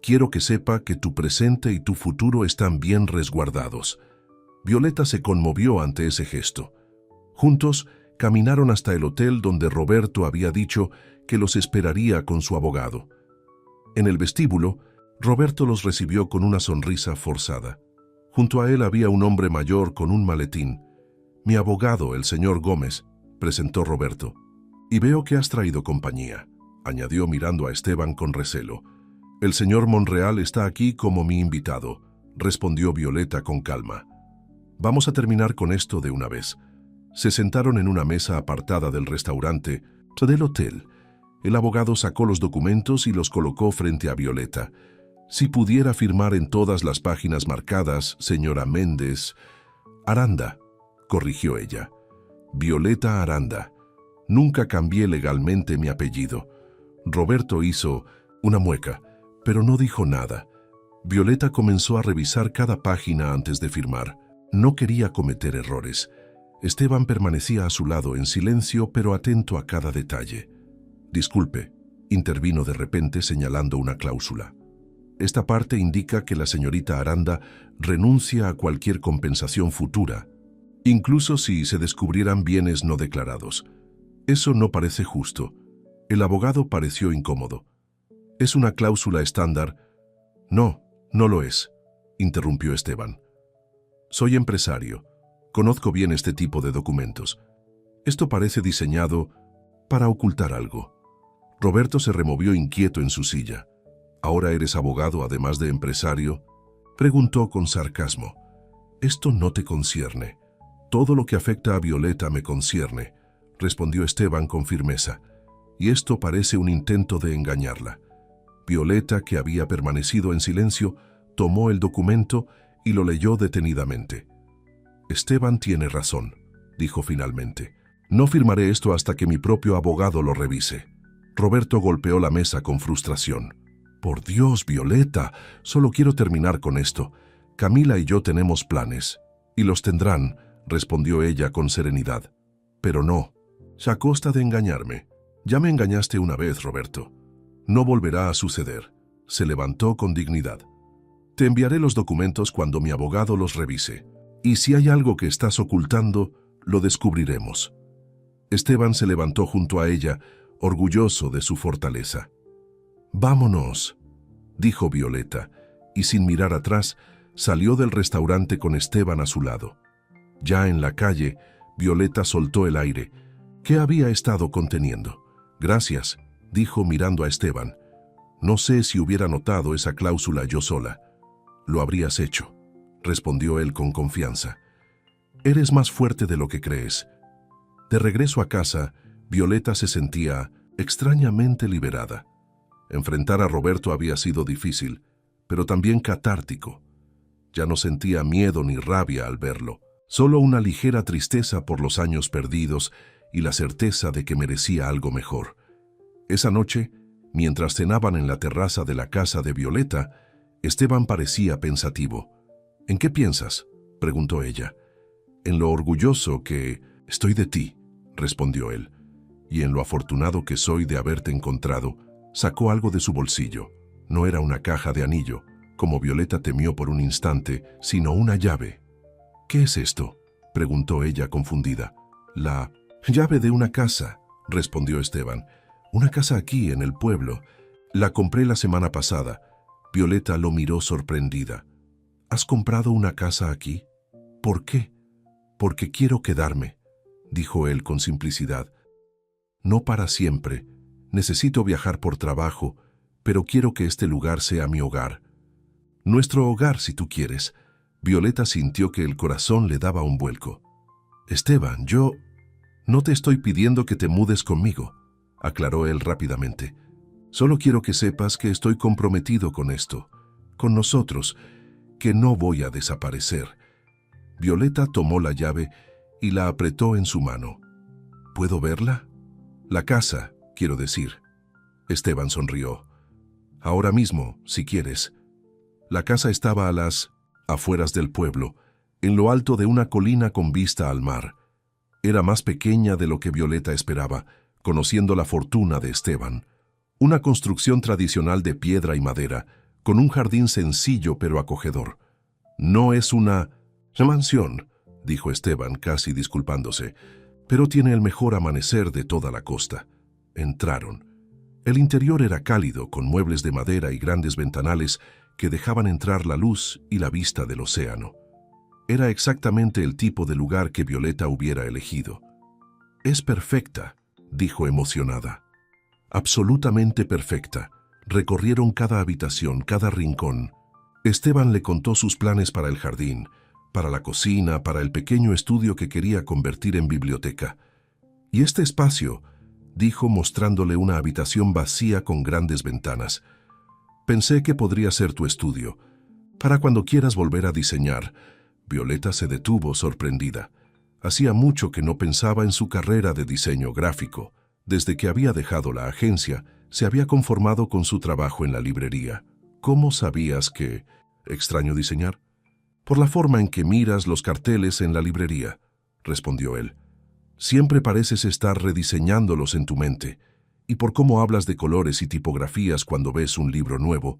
quiero que sepa que tu presente y tu futuro están bien resguardados». Violeta se conmovió ante ese gesto. Juntos caminaron hasta el hotel donde Roberto había dicho que los esperaría con su abogado. En el vestíbulo, Roberto los recibió con una sonrisa forzada. Junto a él había un hombre mayor con un maletín. «Mi abogado, el señor Gómez», presentó Roberto. «Y veo que has traído compañía», añadió mirando a Esteban con recelo. «El señor Monreal está aquí como mi invitado», respondió Violeta con calma. «Vamos a terminar con esto de una vez». Se sentaron en una mesa apartada del restaurante del hotel. El abogado sacó los documentos y los colocó frente a Violeta. «Si pudiera firmar en todas las páginas marcadas, señora Méndez Aranda», corrigió ella. «Violeta Aranda. Nunca cambié legalmente mi apellido». Roberto hizo una mueca, pero no dijo nada. Violeta comenzó a revisar cada página antes de firmar. No quería cometer errores. Esteban permanecía a su lado en silencio, pero atento a cada detalle. «Disculpe», intervino de repente señalando una cláusula. «Esta parte indica que la señorita Aranda renuncia a cualquier compensación futura, incluso si se descubrieran bienes no declarados. Eso no parece justo». El abogado pareció incómodo. «Es una cláusula estándar». «No, no lo es», interrumpió Esteban. «Soy empresario. Conozco bien este tipo de documentos. Esto parece diseñado para ocultar algo». Roberto se removió inquieto en su silla. «¿Ahora eres abogado además de empresario?», preguntó con sarcasmo. «Esto no te concierne. Todo lo que afecta a Violeta me concierne», respondió Esteban con firmeza. «Y esto parece un intento de engañarla». Violeta, que había permanecido en silencio, tomó el documento y lo leyó detenidamente. «Esteban tiene razón», dijo finalmente. «No firmaré esto hasta que mi propio abogado lo revise». Roberto golpeó la mesa con frustración. «Por Dios, Violeta, solo quiero terminar con esto. Camila y yo tenemos planes». «Y los tendrán», respondió ella con serenidad. «Pero no, a costa de engañarme. Ya me engañaste una vez, Roberto. No volverá a suceder». Se levantó con dignidad. «Te enviaré los documentos cuando mi abogado los revise. Y si hay algo que estás ocultando, lo descubriremos». Esteban se levantó junto a ella, orgulloso de su fortaleza. «Vámonos», dijo Violeta, y sin mirar atrás, salió del restaurante con Esteban a su lado. Ya en la calle, Violeta soltó el aire. ¿Qué había estado conteniendo? Gracias, dijo mirando a Esteban. No sé si hubiera notado esa cláusula yo sola. Lo habrías hecho, respondió él con confianza. Eres más fuerte de lo que crees. De regreso a casa, Violeta se sentía extrañamente liberada. Enfrentar a Roberto había sido difícil, pero también catártico. Ya no sentía miedo ni rabia al verlo, solo una ligera tristeza por los años perdidos y la certeza de que merecía algo mejor. Esa noche, mientras cenaban en la terraza de la casa de Violeta, Esteban parecía pensativo. ¿En qué piensas?, preguntó ella. En lo orgulloso que estoy de ti, respondió él, y en lo afortunado que soy de haberte encontrado. Sacó algo de su bolsillo. No era una caja de anillo, como Violeta temió por un instante, sino una llave. ¿Qué es esto?, preguntó ella confundida. La llave de una casa, respondió Esteban. Una casa aquí, en el pueblo. La compré la semana pasada. Violeta lo miró sorprendida. ¿Has comprado una casa aquí? ¿Por qué? Porque quiero quedarme, dijo él con simplicidad. No para siempre. Necesito viajar por trabajo, pero quiero que este lugar sea mi hogar. Nuestro hogar, si tú quieres. Violeta sintió que el corazón le daba un vuelco. Esteban, yo no te estoy pidiendo que te mudes conmigo, aclaró él rápidamente. Solo quiero que sepas que estoy comprometido con esto, con nosotros, que no voy a desaparecer. Violeta tomó la llave y la apretó en su mano. ¿Puedo verla? La casa, quiero decir. Esteban sonrió. Ahora mismo, si quieres. La casa estaba a las afueras del pueblo, en lo alto de una colina con vista al mar. Era más pequeña de lo que Violeta esperaba, conociendo la fortuna de Esteban. Una construcción tradicional de piedra y madera, con un jardín sencillo pero acogedor. No es una mansión, dijo Esteban, casi disculpándose, pero tiene el mejor amanecer de toda la costa. Entraron. El interior era cálido, con muebles de madera y grandes ventanales que dejaban entrar la luz y la vista del océano. Era exactamente el tipo de lugar que Violeta hubiera elegido. Es perfecta, dijo emocionada. Absolutamente perfecta. Recorrieron cada habitación, cada rincón. Esteban le contó sus planes para el jardín, para la cocina, para el pequeño estudio que quería convertir en biblioteca. Y este espacio, dijo mostrándole una habitación vacía con grandes ventanas. Pensé que podría ser tu estudio, para cuando quieras volver a diseñar. Violeta se detuvo sorprendida. Hacía mucho que no pensaba en su carrera de diseño gráfico. Desde que había dejado la agencia, se había conformado con su trabajo en la librería. ¿Cómo sabías que extraño diseñar? Por la forma en que miras los carteles en la librería, respondió él. Siempre pareces estar rediseñándolos en tu mente, y por cómo hablas de colores y tipografías cuando ves un libro nuevo.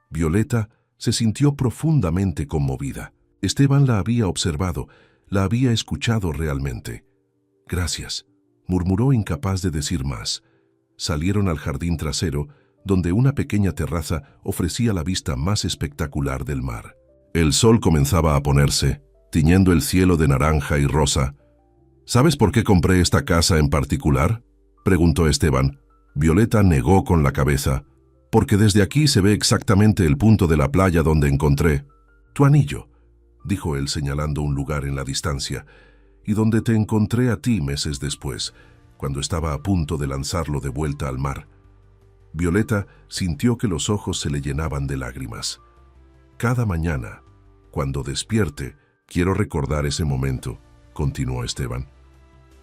Violeta se sintió profundamente conmovida. Esteban la había observado, la había escuchado realmente. Gracias, murmuró incapaz de decir más. Salieron al jardín trasero, donde una pequeña terraza ofrecía la vista más espectacular del mar. El sol comenzaba a ponerse, tiñendo el cielo de naranja y rosa. ¿Sabes por qué compré esta casa en particular?, preguntó Esteban. Violeta negó con la cabeza. Porque desde aquí se ve exactamente el punto de la playa donde encontré tu anillo, dijo él señalando un lugar en la distancia, y donde te encontré a ti meses después, cuando estaba a punto de lanzarlo de vuelta al mar. Violeta sintió que los ojos se le llenaban de lágrimas. Cada mañana, cuando despierte, quiero recordar ese momento, continuó Esteban.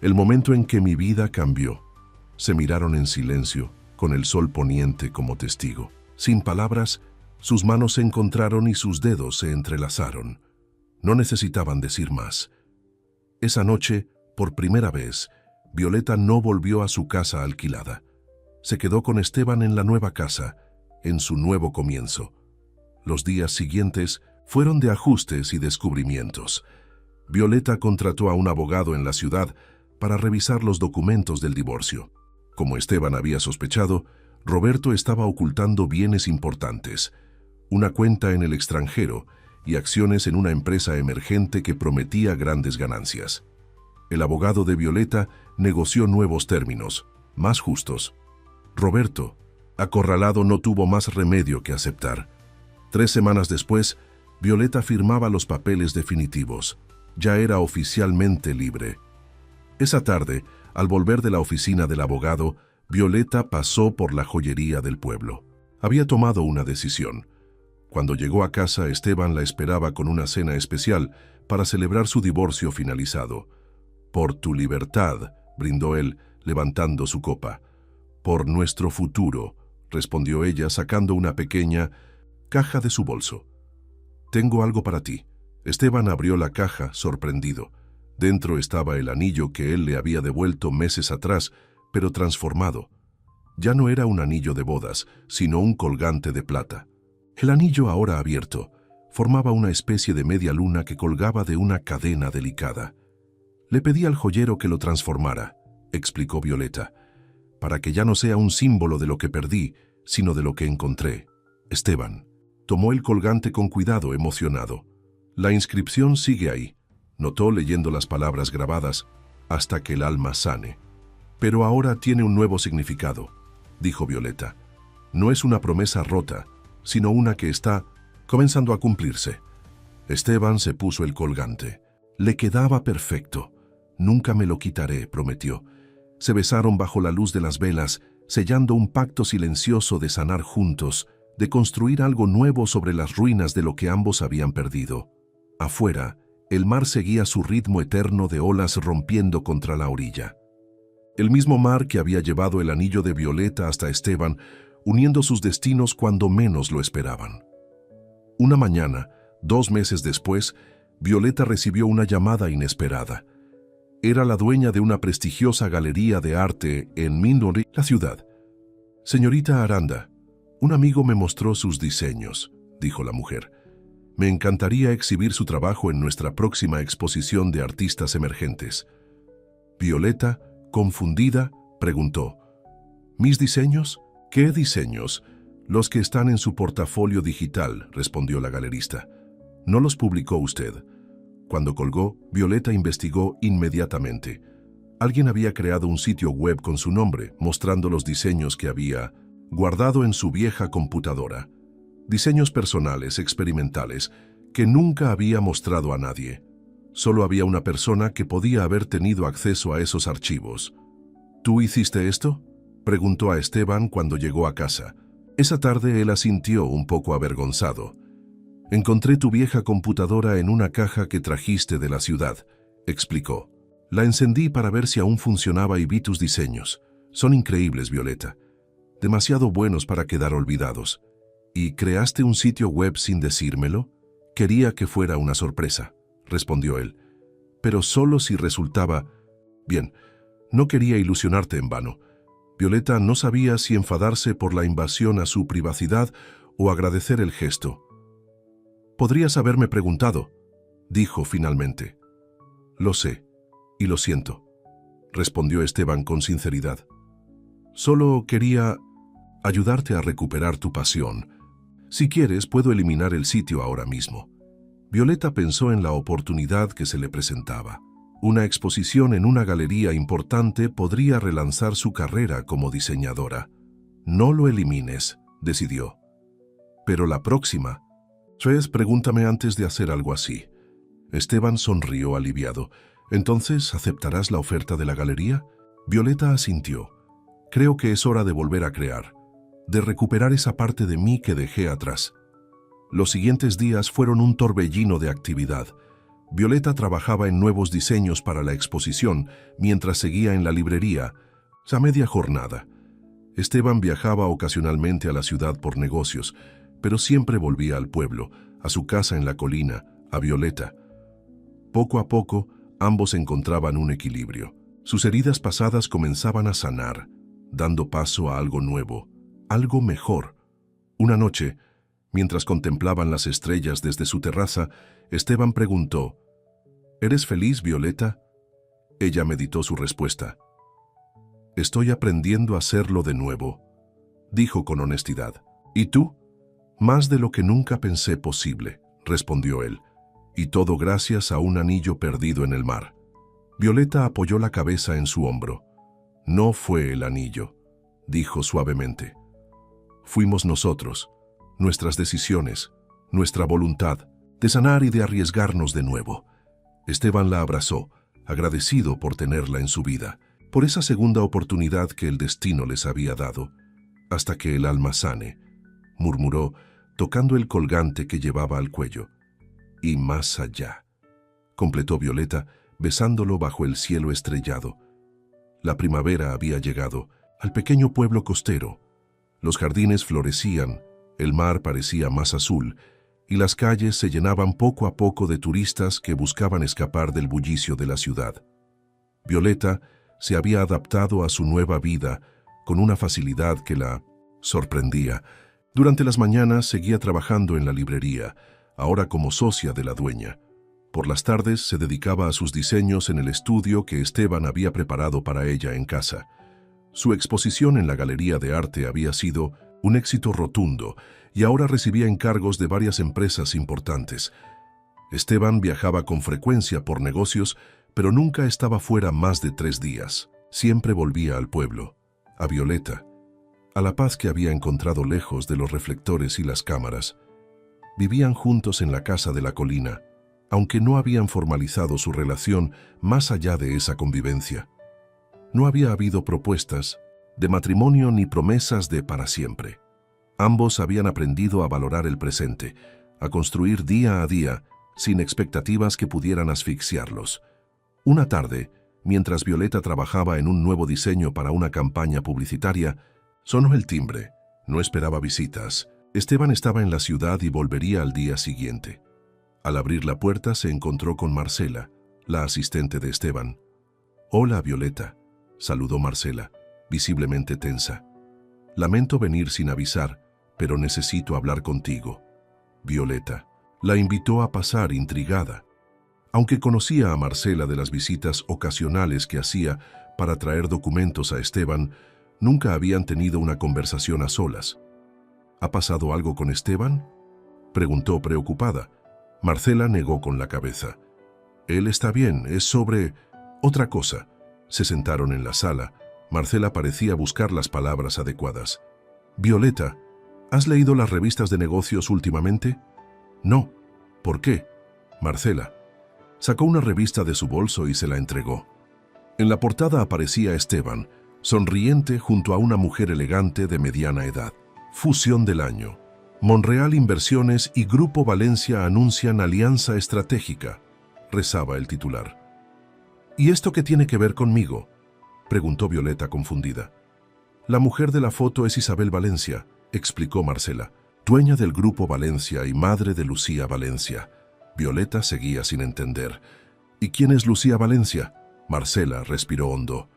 El momento en que mi vida cambió. Se miraron en silencio, con el sol poniente como testigo. Sin palabras, sus manos se encontraron y sus dedos se entrelazaron. No necesitaban decir más. Esa noche, por primera vez, Violeta no volvió a su casa alquilada. Se quedó con Esteban en la nueva casa, en su nuevo comienzo. Los días siguientes fueron de ajustes y descubrimientos. Violeta contrató a un abogado en la ciudad para revisar los documentos del divorcio. Como Esteban había sospechado, Roberto estaba ocultando bienes importantes, una cuenta en el extranjero y acciones en una empresa emergente que prometía grandes ganancias. El abogado de Violeta negoció nuevos términos, más justos. Roberto, acorralado, no tuvo más remedio que aceptar. 3 semanas después, Violeta firmaba los papeles definitivos. Ya era oficialmente libre. Esa tarde, al volver de la oficina del abogado, Violeta pasó por la joyería del pueblo. Había tomado una decisión. Cuando llegó a casa, Esteban la esperaba con una cena especial para celebrar su divorcio finalizado. «Por tu libertad», brindó él, levantando su copa. «Por nuestro futuro», respondió ella, sacando una pequeña caja de su bolso. «Tengo algo para ti». Esteban abrió la caja, sorprendido. Dentro estaba el anillo que él le había devuelto meses atrás, pero transformado. Ya no era un anillo de bodas, sino un colgante de plata. El anillo, ahora abierto, formaba una especie de media luna que colgaba de una cadena delicada. «Le pedí al joyero que lo transformara», explicó Violeta, «para que ya no sea un símbolo de lo que perdí, sino de lo que encontré». Esteban tomó el colgante con cuidado, emocionado. «La inscripción sigue ahí», notó leyendo las palabras grabadas, «hasta que el alma sane». «Pero ahora tiene un nuevo significado», dijo Violeta. «No es una promesa rota, sino una que está comenzando a cumplirse». Esteban se puso el colgante. Le quedaba perfecto. «Nunca me lo quitaré», prometió. Se besaron bajo la luz de las velas, sellando un pacto silencioso de sanar juntos, de construir algo nuevo sobre las ruinas de lo que ambos habían perdido. Afuera, el mar seguía su ritmo eterno de olas rompiendo contra la orilla. El mismo mar que había llevado el anillo de Violeta hasta Esteban, uniendo sus destinos cuando menos lo esperaban. Una mañana, 2 meses después, Violeta recibió una llamada inesperada. Era la dueña de una prestigiosa galería de arte en Mindori, la ciudad. «Señorita Aranda, un amigo me mostró sus diseños», dijo la mujer. «Me encantaría exhibir su trabajo en nuestra próxima exposición de artistas emergentes». Violeta, confundida, preguntó: «¿Mis diseños? ¿Qué diseños?» «Los que están en su portafolio digital», respondió la galerista. «¿No los publicó usted?» Cuando colgó, Violeta investigó inmediatamente. Alguien había creado un sitio web con su nombre, mostrando los diseños que había guardado en su vieja computadora. Diseños personales, experimentales, que nunca había mostrado a nadie. Solo había una persona que podía haber tenido acceso a esos archivos. «¿Tú hiciste esto?», preguntó a Esteban cuando llegó a casa. Esa tarde él asintió, un poco avergonzado. «Encontré tu vieja computadora en una caja que trajiste de la ciudad», explicó. «La encendí para ver si aún funcionaba y vi tus diseños. Son increíbles, Violeta. Demasiado buenos para quedar olvidados. ¿Y creaste un sitio web sin decírmelo?» «Quería que fuera una sorpresa», respondió él. «Pero solo si resultaba bien. No quería ilusionarte en vano». Violeta no sabía si enfadarse por la invasión a su privacidad o agradecer el gesto. «Podrías haberme preguntado», dijo finalmente. «Lo sé, y lo siento», respondió Esteban con sinceridad. «Solo quería ayudarte a recuperar tu pasión. Si quieres, puedo eliminar el sitio ahora mismo». Violeta pensó en la oportunidad que se le presentaba. Una exposición en una galería importante podría relanzar su carrera como diseñadora. «No lo elimines», decidió. «Pero la próxima. Pregúntame antes de hacer algo así». Esteban sonrió aliviado. «¿Entonces aceptarás la oferta de la galería?» Violeta asintió. «Creo que es hora de volver a crear, de recuperar esa parte de mí que dejé atrás». Los siguientes días fueron un torbellino de actividad. Violeta trabajaba en nuevos diseños para la exposición, mientras seguía en la librería, a media jornada. Esteban viajaba ocasionalmente a la ciudad por negocios, pero siempre volvía al pueblo, a su casa en la colina, a Violeta. Poco a poco, ambos encontraban un equilibrio. Sus heridas pasadas comenzaban a sanar, dando paso a algo nuevo, algo mejor. Una noche, mientras contemplaban las estrellas desde su terraza, Esteban preguntó: «¿Eres feliz, Violeta?» Ella meditó su respuesta. «Estoy aprendiendo a hacerlo de nuevo», dijo con honestidad. «¿Y tú?» «Más de lo que nunca pensé posible», respondió él, y todo gracias a un anillo perdido en el mar. Violeta apoyó la cabeza en su hombro. No fue el anillo, dijo suavemente. Fuimos nosotros, nuestras decisiones, nuestra voluntad de sanar y de arriesgarnos de nuevo. Esteban la abrazó, agradecido por tenerla en su vida, por esa segunda oportunidad que el destino les había dado. Hasta que el alma sane, murmuró, tocando el colgante que llevaba al cuello. Y más allá, completó Violeta, besándolo bajo el cielo estrellado. La primavera había llegado al pequeño pueblo costero. Los jardines florecían, el mar parecía más azul, y las calles se llenaban poco a poco de turistas que buscaban escapar del bullicio de la ciudad. Violeta se había adaptado a su nueva vida con una facilidad que la sorprendía. Durante las mañanas seguía trabajando en la librería, ahora como socia de la dueña. Por las tardes se dedicaba a sus diseños en el estudio que Esteban había preparado para ella en casa. Su exposición en la Galería de Arte había sido un éxito rotundo y ahora recibía encargos de varias empresas importantes. Esteban viajaba con frecuencia por negocios, pero nunca estaba fuera más de 3 días. Siempre volvía al pueblo, a Violeta, a la paz que había encontrado lejos de los reflectores y las cámaras. Vivían juntos en la casa de la colina, aunque no habían formalizado su relación más allá de esa convivencia. No había habido propuestas de matrimonio ni promesas de para siempre. Ambos habían aprendido a valorar el presente, a construir día a día, sin expectativas que pudieran asfixiarlos. Una tarde, mientras Violeta trabajaba en un nuevo diseño para una campaña publicitaria, sonó el timbre. No esperaba visitas. Esteban estaba en la ciudad y volvería al día siguiente. Al abrir la puerta se encontró con Marcela, la asistente de Esteban. «Hola, Violeta», saludó Marcela, visiblemente tensa. «Lamento venir sin avisar, pero necesito hablar contigo». Violeta la invitó a pasar intrigada. Aunque conocía a Marcela de las visitas ocasionales que hacía para traer documentos a Esteban, nunca habían tenido una conversación a solas. «¿Ha pasado algo con Esteban?», preguntó preocupada. Marcela negó con la cabeza. «Él está bien, es sobre otra cosa». Se sentaron en la sala. Marcela parecía buscar las palabras adecuadas. «Violeta, ¿has leído las revistas de negocios últimamente?». «No». «¿Por qué?». Marcela sacó una revista de su bolso y se la entregó. En la portada aparecía Esteban, sonriente junto a una mujer elegante de mediana edad. «Fusión del año. Monreal Inversiones y Grupo Valencia anuncian alianza estratégica», rezaba el titular. «¿Y esto qué tiene que ver conmigo?», preguntó Violeta confundida. «La mujer de la foto es Isabel Valencia», explicó Marcela, dueña del Grupo Valencia y madre de Lucía Valencia. Violeta seguía sin entender. «¿Y quién es Lucía Valencia?». Marcela respiró hondo.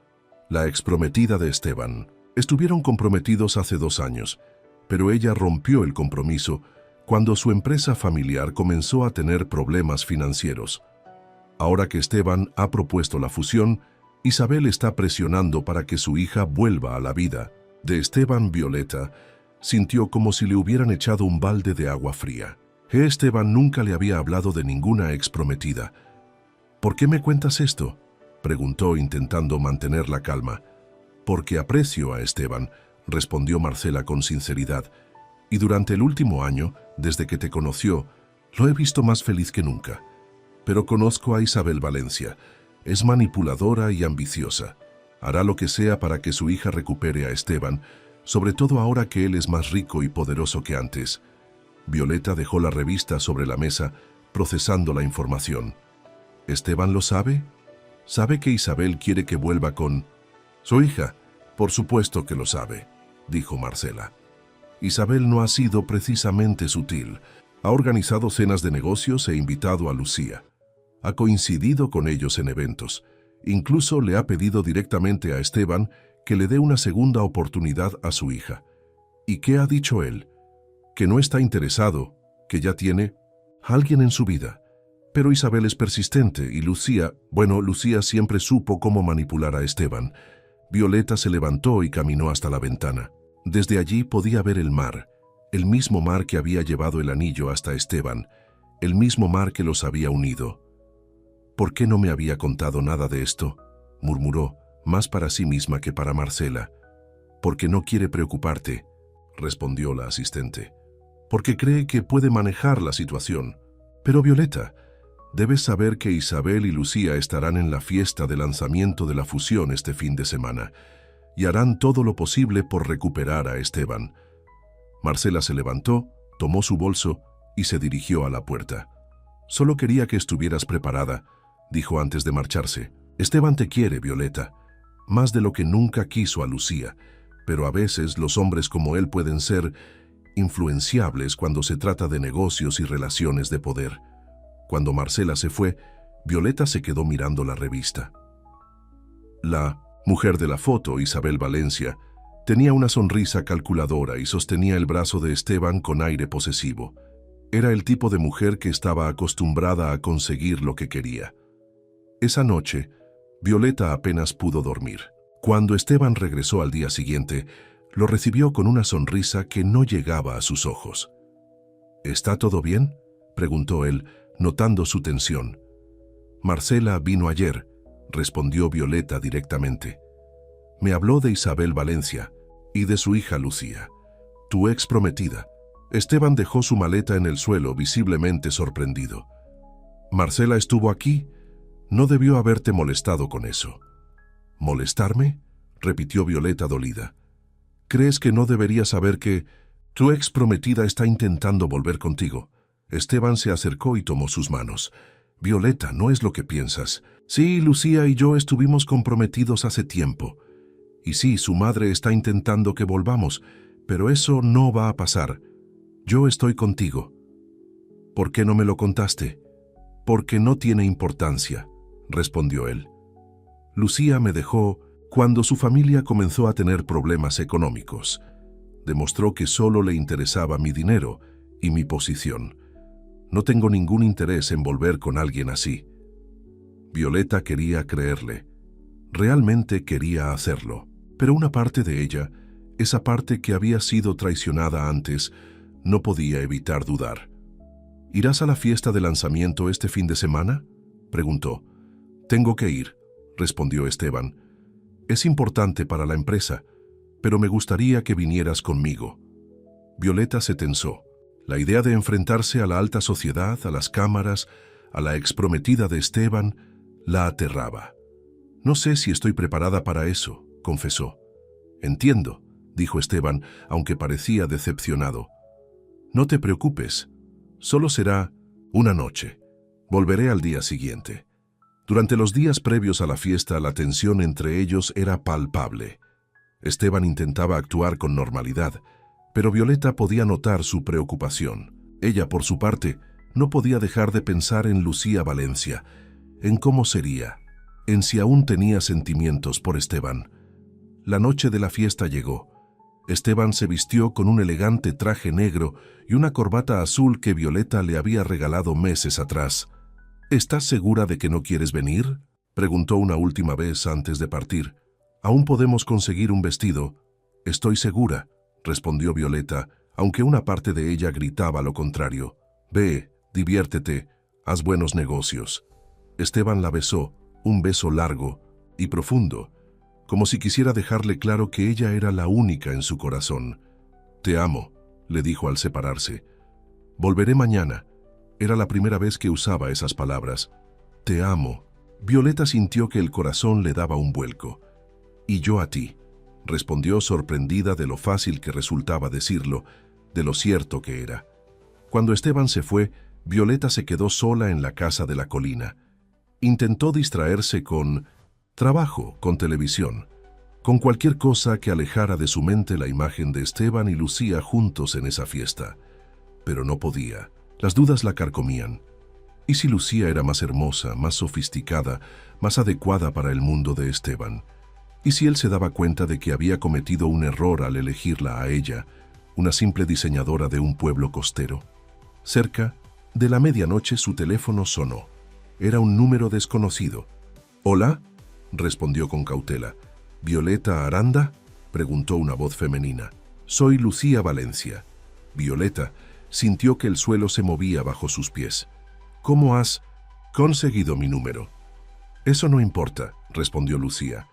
«La exprometida de Esteban. Estuvieron comprometidos hace 2 años, pero ella rompió el compromiso cuando su empresa familiar comenzó a tener problemas financieros. Ahora que Esteban ha propuesto la fusión, Isabel está presionando para que su hija vuelva a la vida de Esteban». Violeta sintió como si le hubieran echado un balde de agua fría. Esteban nunca le había hablado de ninguna exprometida. «¿Por qué me cuentas esto?», preguntó intentando mantener la calma. «Porque aprecio a Esteban», respondió Marcela con sinceridad, «y durante el último año, desde que te conoció, lo he visto más feliz que nunca. Pero conozco a Isabel Valencia. Es manipuladora y ambiciosa. Hará lo que sea para que su hija recupere a Esteban, sobre todo ahora que él es más rico y poderoso que antes». Violeta dejó la revista sobre la mesa, procesando la información. «¿Esteban lo sabe? ¿Sabe que Isabel quiere que vuelva con su hija?». «Por supuesto que lo sabe», dijo Marcela. «Isabel no ha sido precisamente sutil. Ha organizado cenas de negocios e invitado a Lucía. Ha coincidido con ellos en eventos. Incluso le ha pedido directamente a Esteban que le dé una segunda oportunidad a su hija. ¿Y qué ha dicho él? Que no está interesado, que ya tiene a alguien en su vida. Pero Isabel es persistente y Lucía siempre supo cómo manipular a Esteban». Violeta se levantó y caminó hasta la ventana. Desde allí podía ver el mar, el mismo mar que había llevado el anillo hasta Esteban, el mismo mar que los había unido. ¿Por qué no me había contado nada de esto?, murmuró, más para sí misma que para Marcela. «Porque no quiere preocuparte», respondió la asistente. «Porque cree que puede manejar la situación. Pero Violeta, debes saber que Isabel y Lucía estarán en la fiesta de lanzamiento de la fusión este fin de semana y harán todo lo posible por recuperar a Esteban». Marcela se levantó, tomó su bolso y se dirigió a la puerta. «Solo quería que estuvieras preparada», dijo antes de marcharse. «Esteban te quiere, Violeta, más de lo que nunca quiso a Lucía, pero a veces los hombres como él pueden ser influenciables cuando se trata de negocios y relaciones de poder». Cuando Marcela se fue, Violeta se quedó mirando la revista. La mujer de la foto, Isabel Valencia, tenía una sonrisa calculadora y sostenía el brazo de Esteban con aire posesivo. Era el tipo de mujer que estaba acostumbrada a conseguir lo que quería. Esa noche, Violeta apenas pudo dormir. Cuando Esteban regresó al día siguiente, lo recibió con una sonrisa que no llegaba a sus ojos. «¿Está todo bien?», preguntó él, notando su tensión. «Marcela vino ayer», respondió Violeta directamente. «Me habló de Isabel Valencia y de su hija Lucía, tu ex prometida». Esteban dejó su maleta en el suelo, visiblemente sorprendido. «¿Marcela estuvo aquí? No debió haberte molestado con eso». «¿Molestarme?», repitió Violeta dolida. «¿Crees que no debería saber que tu ex prometida está intentando volver contigo?». Esteban se acercó y tomó sus manos. «Violeta, no es lo que piensas. Sí, Lucía y yo estuvimos comprometidos hace tiempo. Y sí, su madre está intentando que volvamos, pero eso no va a pasar. Yo estoy contigo». «¿Por qué no me lo contaste?». «Porque no tiene importancia», respondió él. «Lucía me dejó cuando su familia comenzó a tener problemas económicos. Demostró que solo le interesaba mi dinero y mi posición. No tengo ningún interés en volver con alguien así». Violeta quería creerle. Realmente quería hacerlo. Pero una parte de ella, esa parte que había sido traicionada antes, no podía evitar dudar. «¿Irás a la fiesta de lanzamiento este fin de semana?», preguntó. «Tengo que ir», respondió Esteban. «Es importante para la empresa, pero me gustaría que vinieras conmigo». Violeta se tensó. La idea de enfrentarse a la alta sociedad, a las cámaras, a la exprometida de Esteban, la aterraba. «No sé si estoy preparada para eso», confesó. «Entiendo», dijo Esteban, aunque parecía decepcionado. «No te preocupes. Solo será una noche. Volveré al día siguiente». Durante los días previos a la fiesta, la tensión entre ellos era palpable. Esteban intentaba actuar con normalidad, pero Violeta podía notar su preocupación. Ella, por su parte, no podía dejar de pensar en Lucía Valencia, en cómo sería, en si aún tenía sentimientos por Esteban. La noche de la fiesta llegó. Esteban se vistió con un elegante traje negro y una corbata azul que Violeta le había regalado meses atrás. «¿Estás segura de que no quieres venir?», preguntó una última vez antes de partir. «Aún podemos conseguir un vestido». «Estoy segura», respondió Violeta, aunque una parte de ella gritaba lo contrario. «Ve, diviértete, haz buenos negocios». Esteban la besó, un beso largo y profundo, como si quisiera dejarle claro que ella era la única en su corazón. «Te amo», le dijo al separarse. «Volveré mañana». Era la primera vez que usaba esas palabras. «Te amo». Violeta sintió que el corazón le daba un vuelco. «Y yo a ti», respondió sorprendida de lo fácil que resultaba decirlo, de lo cierto que era. Cuando Esteban se fue, Violeta se quedó sola en la casa de la colina. Intentó distraerse con trabajo, con televisión, con cualquier cosa que alejara de su mente la imagen de Esteban y Lucía juntos en esa fiesta. Pero no podía. Las dudas la carcomían. ¿Y si Lucía era más hermosa, más sofisticada, más adecuada para el mundo de Esteban? ¿Y si él se daba cuenta de que había cometido un error al elegirla a ella, una simple diseñadora de un pueblo costero? Cerca de la medianoche su teléfono sonó. Era un número desconocido. «¿Hola?», respondió con cautela. «¿Violeta Aranda?», preguntó una voz femenina. «Soy Lucía Valencia». «Violeta, sintió que el suelo se movía bajo sus pies. ¿Cómo has conseguido mi número? Eso no importa, respondió Lucía.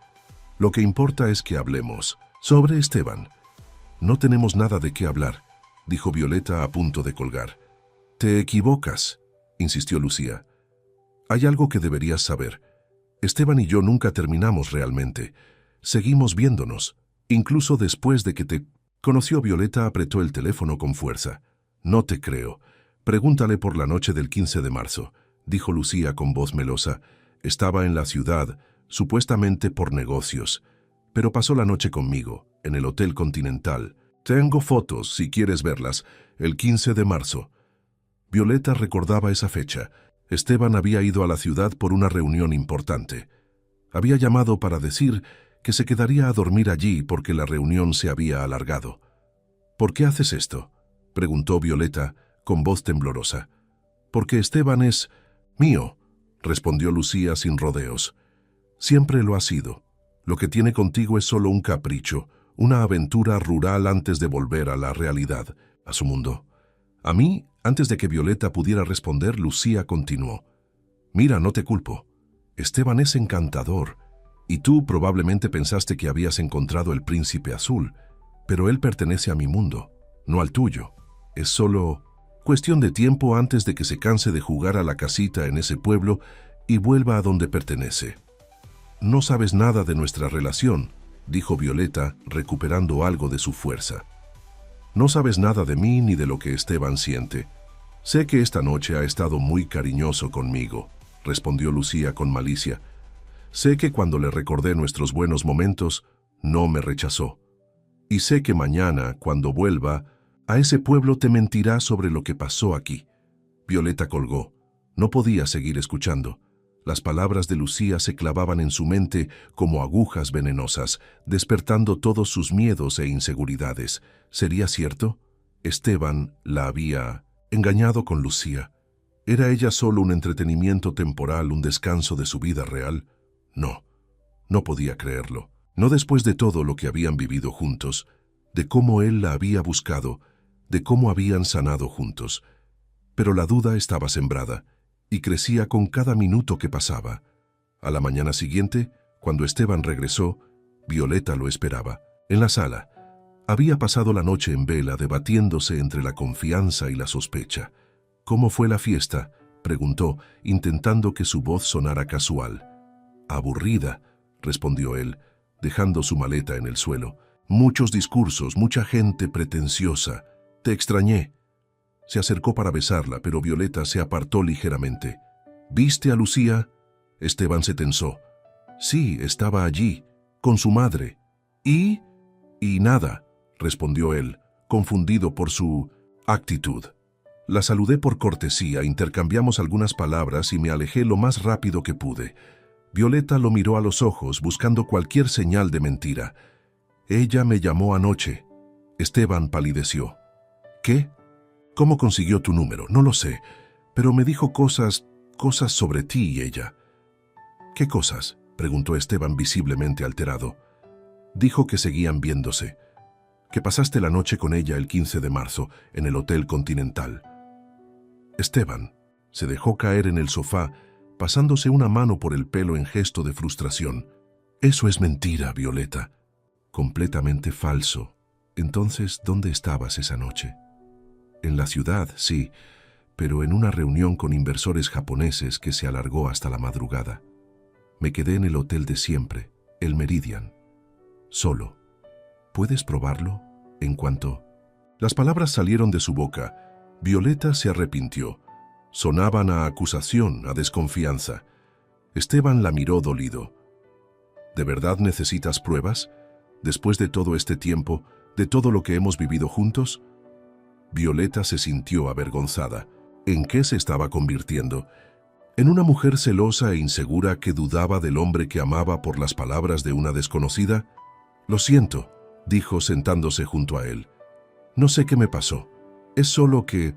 Lo que importa es que hablemos sobre Esteban. No tenemos nada de qué hablar, dijo Violeta a punto de colgar. Te equivocas, insistió Lucía. Hay algo que deberías saber. Esteban y yo nunca terminamos realmente. Seguimos viéndonos. Incluso después de que te conoció. Violeta apretó el teléfono con fuerza. No te creo. Pregúntale por la noche del 15 de marzo, dijo Lucía con voz melosa. Estaba en la ciudad, supuestamente por negocios, pero pasó la noche conmigo, en el Hotel Continental. Tengo fotos, si quieres verlas, el 15 de marzo. Violeta recordaba esa fecha. Esteban había ido a la ciudad por una reunión importante. Había llamado para decir que se quedaría a dormir allí porque la reunión se había alargado. ¿Por qué haces esto?, preguntó Violeta con voz temblorosa. Porque Esteban es mío, respondió Lucía sin rodeos. Siempre lo ha sido. Lo que tiene contigo es solo un capricho, una aventura rural antes de volver a la realidad, a su mundo. A mí, antes de que Violeta pudiera responder, Lucía continuó. Mira, no te culpo. Esteban es encantador, y tú probablemente pensaste que habías encontrado el príncipe azul, pero él pertenece a mi mundo, no al tuyo. Es solo cuestión de tiempo antes de que se canse de jugar a la casita en ese pueblo y vuelva a donde pertenece. No sabes nada de nuestra relación, dijo Violeta, recuperando algo de su fuerza. No sabes nada de mí ni de lo que Esteban siente. Sé que esta noche ha estado muy cariñoso conmigo, respondió Lucía con malicia. Sé que cuando le recordé nuestros buenos momentos, no me rechazó. Y sé que mañana, cuando vuelva, a ese pueblo te mentirá sobre lo que pasó aquí. Violeta colgó. No podía seguir escuchando. Las palabras de Lucía se clavaban en su mente como agujas venenosas, despertando todos sus miedos e inseguridades. ¿Sería cierto? Esteban la había engañado con Lucía. ¿Era ella solo un entretenimiento temporal, un descanso de su vida real? No, no podía creerlo. No después de todo lo que habían vivido juntos, de cómo él la había buscado, de cómo habían sanado juntos. Pero la duda estaba sembrada y crecía con cada minuto que pasaba. A la mañana siguiente, cuando Esteban regresó, Violeta lo esperaba. En la sala, había pasado la noche en vela debatiéndose entre la confianza y la sospecha. ¿Cómo fue la fiesta?, preguntó, intentando que su voz sonara casual. Aburrida, respondió él, dejando su maleta en el suelo. Muchos discursos, mucha gente pretenciosa. Te extrañé. Se acercó para besarla, pero Violeta se apartó ligeramente. ¿Viste a Lucía? Esteban se tensó. Sí, estaba allí, con su madre. ¿Y? Y nada, respondió él, confundido por su actitud. La saludé por cortesía, intercambiamos algunas palabras y me alejé lo más rápido que pude. Violeta lo miró a los ojos, buscando cualquier señal de mentira. Ella me llamó anoche. Esteban palideció. ¿Qué? ¿Cómo consiguió tu número? No lo sé, pero me dijo cosas sobre ti y ella. ¿Qué cosas?, preguntó Esteban visiblemente alterado. Dijo que seguían viéndose, que pasaste la noche con ella el 15 de marzo en el Hotel Continental. Esteban se dejó caer en el sofá, pasándose una mano por el pelo en gesto de frustración. Eso es mentira, Violeta. Completamente falso. Entonces, ¿dónde estabas esa noche? En la ciudad, sí, pero en una reunión con inversores japoneses que se alargó hasta la madrugada. Me quedé en el hotel de siempre, el Meridian. Solo. ¿Puedes probarlo? En cuanto las palabras salieron de su boca, Violeta se arrepintió. Sonaban a acusación, a desconfianza. Esteban la miró dolido. ¿De verdad necesitas pruebas? Después de todo este tiempo, de todo lo que hemos vivido juntos. Violeta se sintió avergonzada. ¿En qué se estaba convirtiendo? ¿En una mujer celosa e insegura que dudaba del hombre que amaba por las palabras de una desconocida? Lo siento, dijo sentándose junto a él. No sé qué me pasó. Es solo que,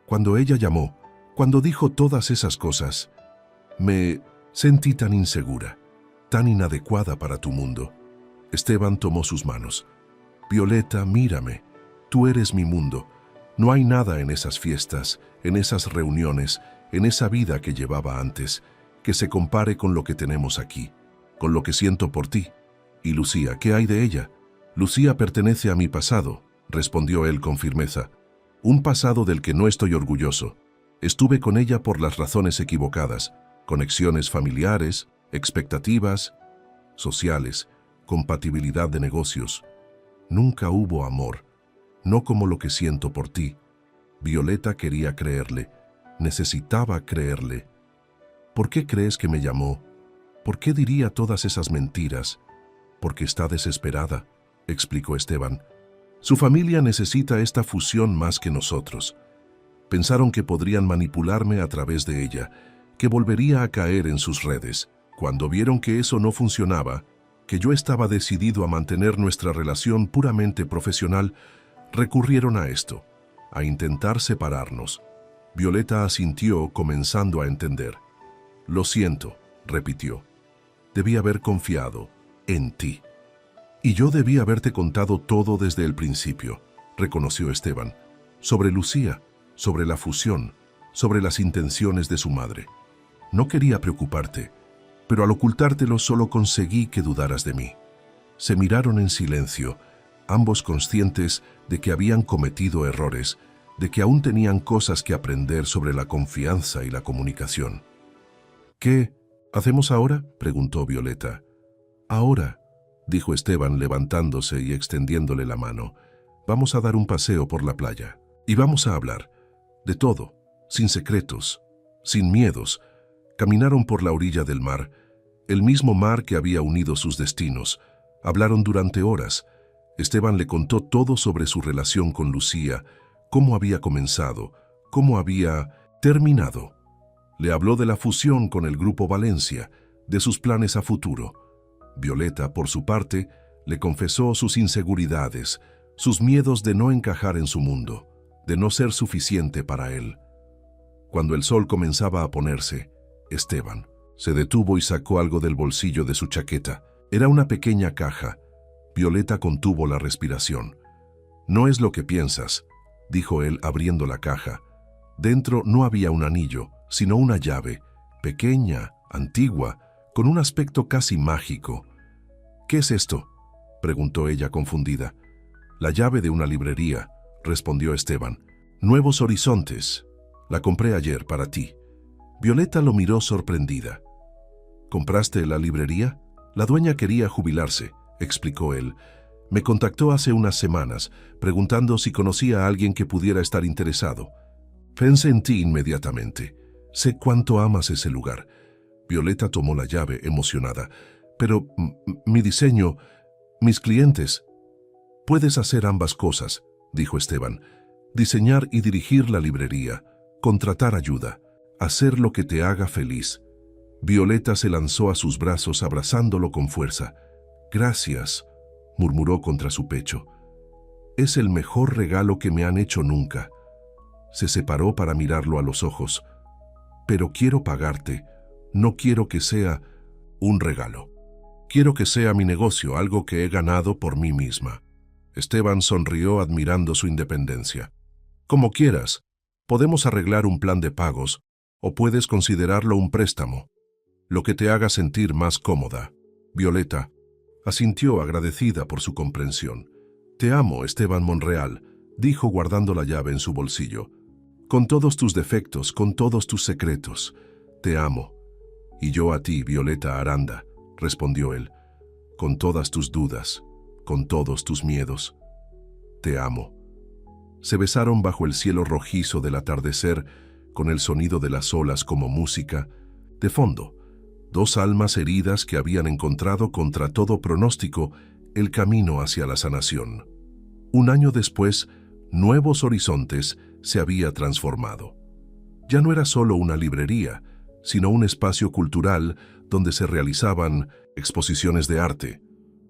cuando ella llamó, cuando dijo todas esas cosas, me sentí tan insegura, tan inadecuada para tu mundo. Esteban tomó sus manos. Violeta, mírame. Tú eres mi mundo. No hay nada en esas fiestas, en esas reuniones, en esa vida que llevaba antes, que se compare con lo que tenemos aquí, con lo que siento por ti. ¿Y Lucía, qué hay de ella? Lucía pertenece a mi pasado, respondió él con firmeza. Un pasado del que no estoy orgulloso. Estuve con ella por las razones equivocadas, conexiones familiares, expectativas sociales, compatibilidad de negocios. Nunca hubo amor, no como lo que siento por ti. Violeta quería creerle, necesitaba creerle. ¿Por qué crees que me llamó? ¿Por qué diría todas esas mentiras? Porque está desesperada, explicó Esteban. Su familia necesita esta fusión más que nosotros. Pensaron que podrían manipularme a través de ella, que volvería a caer en sus redes. Cuando vieron que eso no funcionaba, que yo estaba decidido a mantener nuestra relación puramente profesional, recurrieron a esto, a intentar separarnos. Violeta asintió, comenzando a entender. Lo siento, repitió. Debí haber confiado en ti. Y yo debí haberte contado todo desde el principio, reconoció Esteban, sobre Lucía, sobre la fusión, sobre las intenciones de su madre. No quería preocuparte, pero al ocultártelo solo conseguí que dudaras de mí. Se miraron en silencio, ambos conscientes de que habían cometido errores, de que aún tenían cosas que aprender sobre la confianza y la comunicación. ¿Qué hacemos ahora?, preguntó Violeta. Ahora, dijo Esteban levantándose y extendiéndole la mano, vamos a dar un paseo por la playa y vamos a hablar de todo, sin secretos, sin miedos. Caminaron por la orilla del mar, el mismo mar que había unido sus destinos. Hablaron durante horas. Esteban le contó todo sobre su relación con Lucía, cómo había comenzado, cómo había terminado. Le habló de la fusión con el Grupo Valencia, de sus planes a futuro. Violeta, por su parte, le confesó sus inseguridades, sus miedos de no encajar en su mundo, de no ser suficiente para él. Cuando el sol comenzaba a ponerse, Esteban se detuvo y sacó algo del bolsillo de su chaqueta. Era una pequeña caja. Violeta contuvo la respiración. No es lo que piensas, dijo él abriendo la caja. Dentro no había un anillo, sino una llave, pequeña, antigua, con un aspecto casi mágico. ¿Qué es esto?, preguntó ella confundida. La llave de una librería, respondió Esteban. Nuevos Horizontes. La compré ayer para ti. Violeta lo miró sorprendida. ¿Compraste la librería? La dueña quería jubilarse, explicó él. Me contactó hace unas semanas, preguntando si conocía a alguien que pudiera estar interesado. Pensé en ti inmediatamente. Sé cuánto amas ese lugar. Violeta tomó la llave, emocionada. Pero mi diseño, mis clientes. Puedes hacer ambas cosas, dijo Esteban. Diseñar y dirigir la librería, contratar ayuda, hacer lo que te haga feliz. Violeta se lanzó a sus brazos abrazándolo con fuerza. Gracias, murmuró contra su pecho. Es el mejor regalo que me han hecho nunca. Se separó para mirarlo a los ojos. Pero quiero pagarte. No quiero que sea un regalo. Quiero que sea mi negocio, algo que he ganado por mí misma. Esteban sonrió admirando su independencia. Como quieras. Podemos arreglar un plan de pagos, o puedes considerarlo un préstamo. Lo que te haga sentir más cómoda. Violeta asintió agradecida por su comprensión. Te amo, Esteban Monreal, dijo guardando la llave en su bolsillo. Con todos tus defectos, con todos tus secretos. Te amo. Y yo a ti, Violeta Aranda, respondió él. Con todas tus dudas, con todos tus miedos. Te amo. Se besaron bajo el cielo rojizo del atardecer, con el sonido de las olas como música. De fondo, dos almas heridas que habían encontrado contra todo pronóstico el camino hacia la sanación. Un año después, Nuevos Horizontes se había transformado. Ya no era solo una librería, sino un espacio cultural donde se realizaban exposiciones de arte,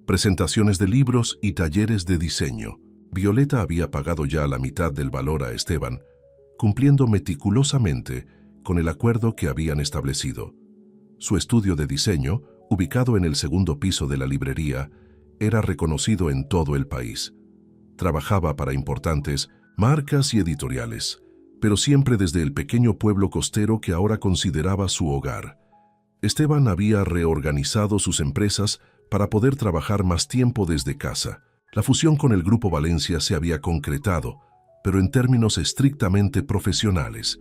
presentaciones de libros y talleres de diseño. Violeta había pagado ya la mitad del valor a Esteban, cumpliendo meticulosamente con el acuerdo que habían establecido. Su estudio de diseño, ubicado en el segundo piso de la librería, era reconocido en todo el país. Trabajaba para importantes marcas y editoriales, pero siempre desde el pequeño pueblo costero que ahora consideraba su hogar. Esteban había reorganizado sus empresas para poder trabajar más tiempo desde casa. La fusión con el Grupo Valencia se había concretado, pero en términos estrictamente profesionales.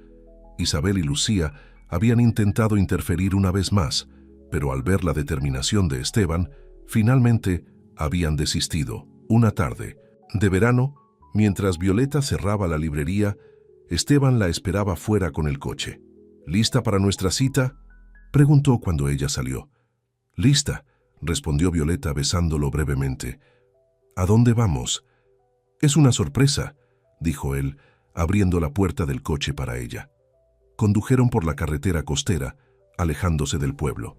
Isabel y Lucía habían intentado interferir una vez más, pero al ver la determinación de Esteban, finalmente habían desistido. Una tarde de verano, mientras Violeta cerraba la librería, Esteban la esperaba fuera con el coche. ¿Lista para nuestra cita?, preguntó cuando ella salió. «Lista», respondió Violeta besándolo brevemente. «¿A dónde vamos?» «Es una sorpresa», dijo él, abriendo la puerta del coche para ella. Condujeron por la carretera costera, alejándose del pueblo.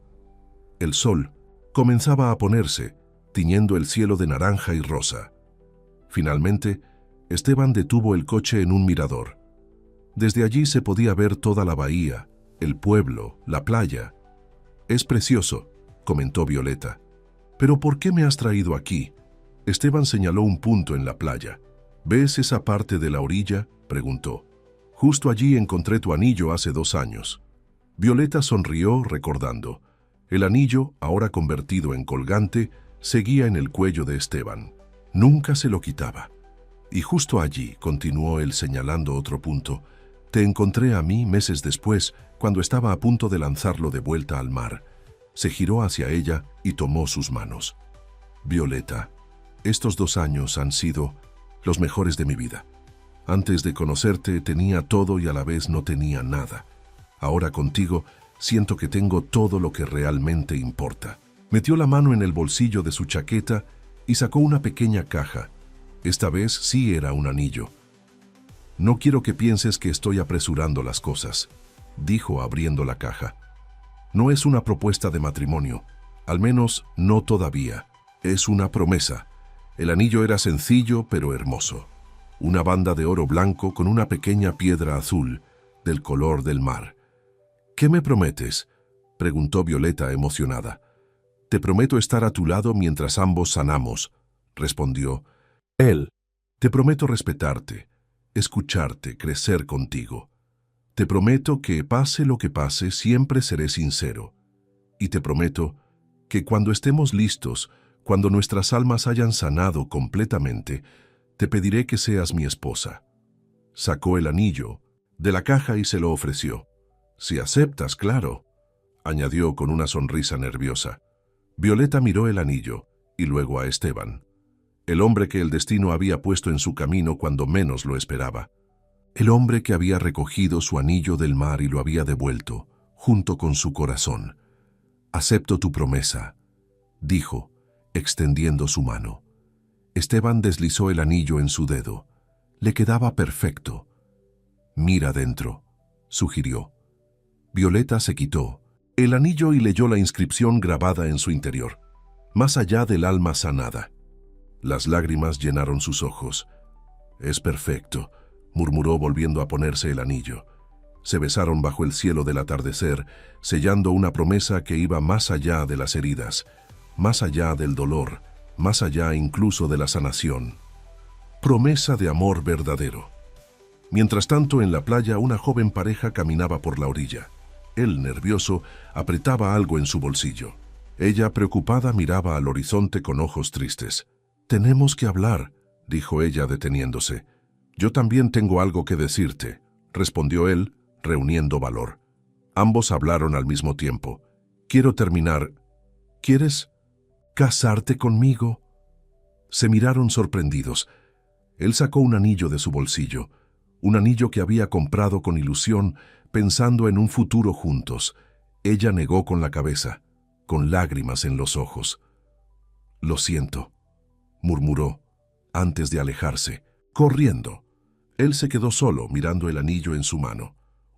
El sol comenzaba a ponerse, tiñendo el cielo de naranja y rosa. Finalmente, Esteban detuvo el coche en un mirador. Desde allí se podía ver toda la bahía, el pueblo, la playa. «Es precioso», comentó Violeta. «¿Pero por qué me has traído aquí?» Esteban señaló un punto en la playa. «¿Ves esa parte de la orilla?», preguntó. «Justo allí encontré tu anillo hace 2 años». Violeta sonrió recordando. El anillo, ahora convertido en colgante, seguía en el cuello de Esteban. Nunca se lo quitaba. «Y justo allí», continuó él señalando otro punto, «te encontré a mí meses después, cuando estaba a punto de lanzarlo de vuelta al mar». Se giró hacia ella y tomó sus manos. «Violeta, estos 2 años han sido los mejores de mi vida. Antes de conocerte tenía todo y a la vez no tenía nada. Ahora contigo siento que tengo todo lo que realmente importa». Metió la mano en el bolsillo de su chaqueta y sacó una pequeña caja. Esta vez sí era un anillo. «No quiero que pienses que estoy apresurando las cosas», dijo abriendo la caja. «No es una propuesta de matrimonio, al menos no todavía. Es una promesa». El anillo era sencillo pero hermoso. Una banda de oro blanco con una pequeña piedra azul, del color del mar. «¿Qué me prometes?», preguntó Violeta emocionada. «Te prometo estar a tu lado mientras ambos sanamos», respondió él. «Te prometo respetarte, escucharte, crecer contigo. Te prometo que pase lo que pase, siempre seré sincero. Y te prometo que cuando estemos listos, cuando nuestras almas hayan sanado completamente, te pediré que seas mi esposa». Sacó el anillo de la caja y se lo ofreció. «Si aceptas, claro», añadió con una sonrisa nerviosa. Violeta miró el anillo y luego a Esteban, el hombre que el destino había puesto en su camino cuando menos lo esperaba. El hombre que había recogido su anillo del mar y lo había devuelto, junto con su corazón. «Acepto tu promesa», dijo, extendiendo su mano. Esteban deslizó el anillo en su dedo. Le quedaba perfecto. «Mira dentro», sugirió. Violeta se quitó el anillo y leyó la inscripción grabada en su interior. «Más allá del alma sanada». Las lágrimas llenaron sus ojos. «Es perfecto», murmuró volviendo a ponerse el anillo. Se besaron bajo el cielo del atardecer, sellando una promesa que iba más allá de las heridas, más allá del dolor, más allá incluso de la sanación. Promesa de amor verdadero. Mientras tanto, en la playa, una joven pareja caminaba por la orilla. Él, nervioso, apretaba algo en su bolsillo. Ella, preocupada, miraba al horizonte con ojos tristes. «Tenemos que hablar», dijo ella deteniéndose. «Yo también tengo algo que decirte», respondió él, reuniendo valor. Ambos hablaron al mismo tiempo. «Quiero terminar. ¿Quieres casarte conmigo?» Se miraron sorprendidos. Él sacó un anillo de su bolsillo, un anillo que había comprado con ilusión, pensando en un futuro juntos. Ella negó con la cabeza, con lágrimas en los ojos. «Lo siento», murmuró, antes de alejarse, corriendo. Él se quedó solo mirando el anillo en su mano.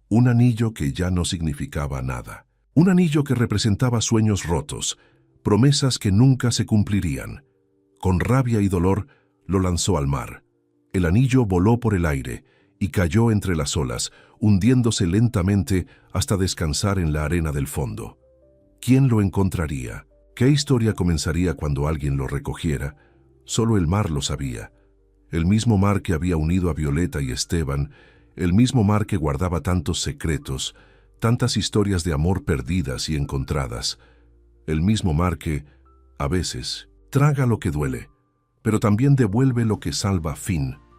Un anillo que ya no significaba nada. Un anillo que representaba sueños rotos, promesas que nunca se cumplirían. Con rabia y dolor, lo lanzó al mar. El anillo voló por el aire y cayó entre las olas, hundiéndose lentamente hasta descansar en la arena del fondo. ¿Quién lo encontraría? ¿Qué historia comenzaría cuando alguien lo recogiera? Solo el mar lo sabía. El mismo mar que había unido a Violeta y Esteban, el mismo mar que guardaba tantos secretos, tantas historias de amor perdidas y encontradas, el mismo mar que, a veces, traga lo que duele, pero también devuelve lo que salva. Fin.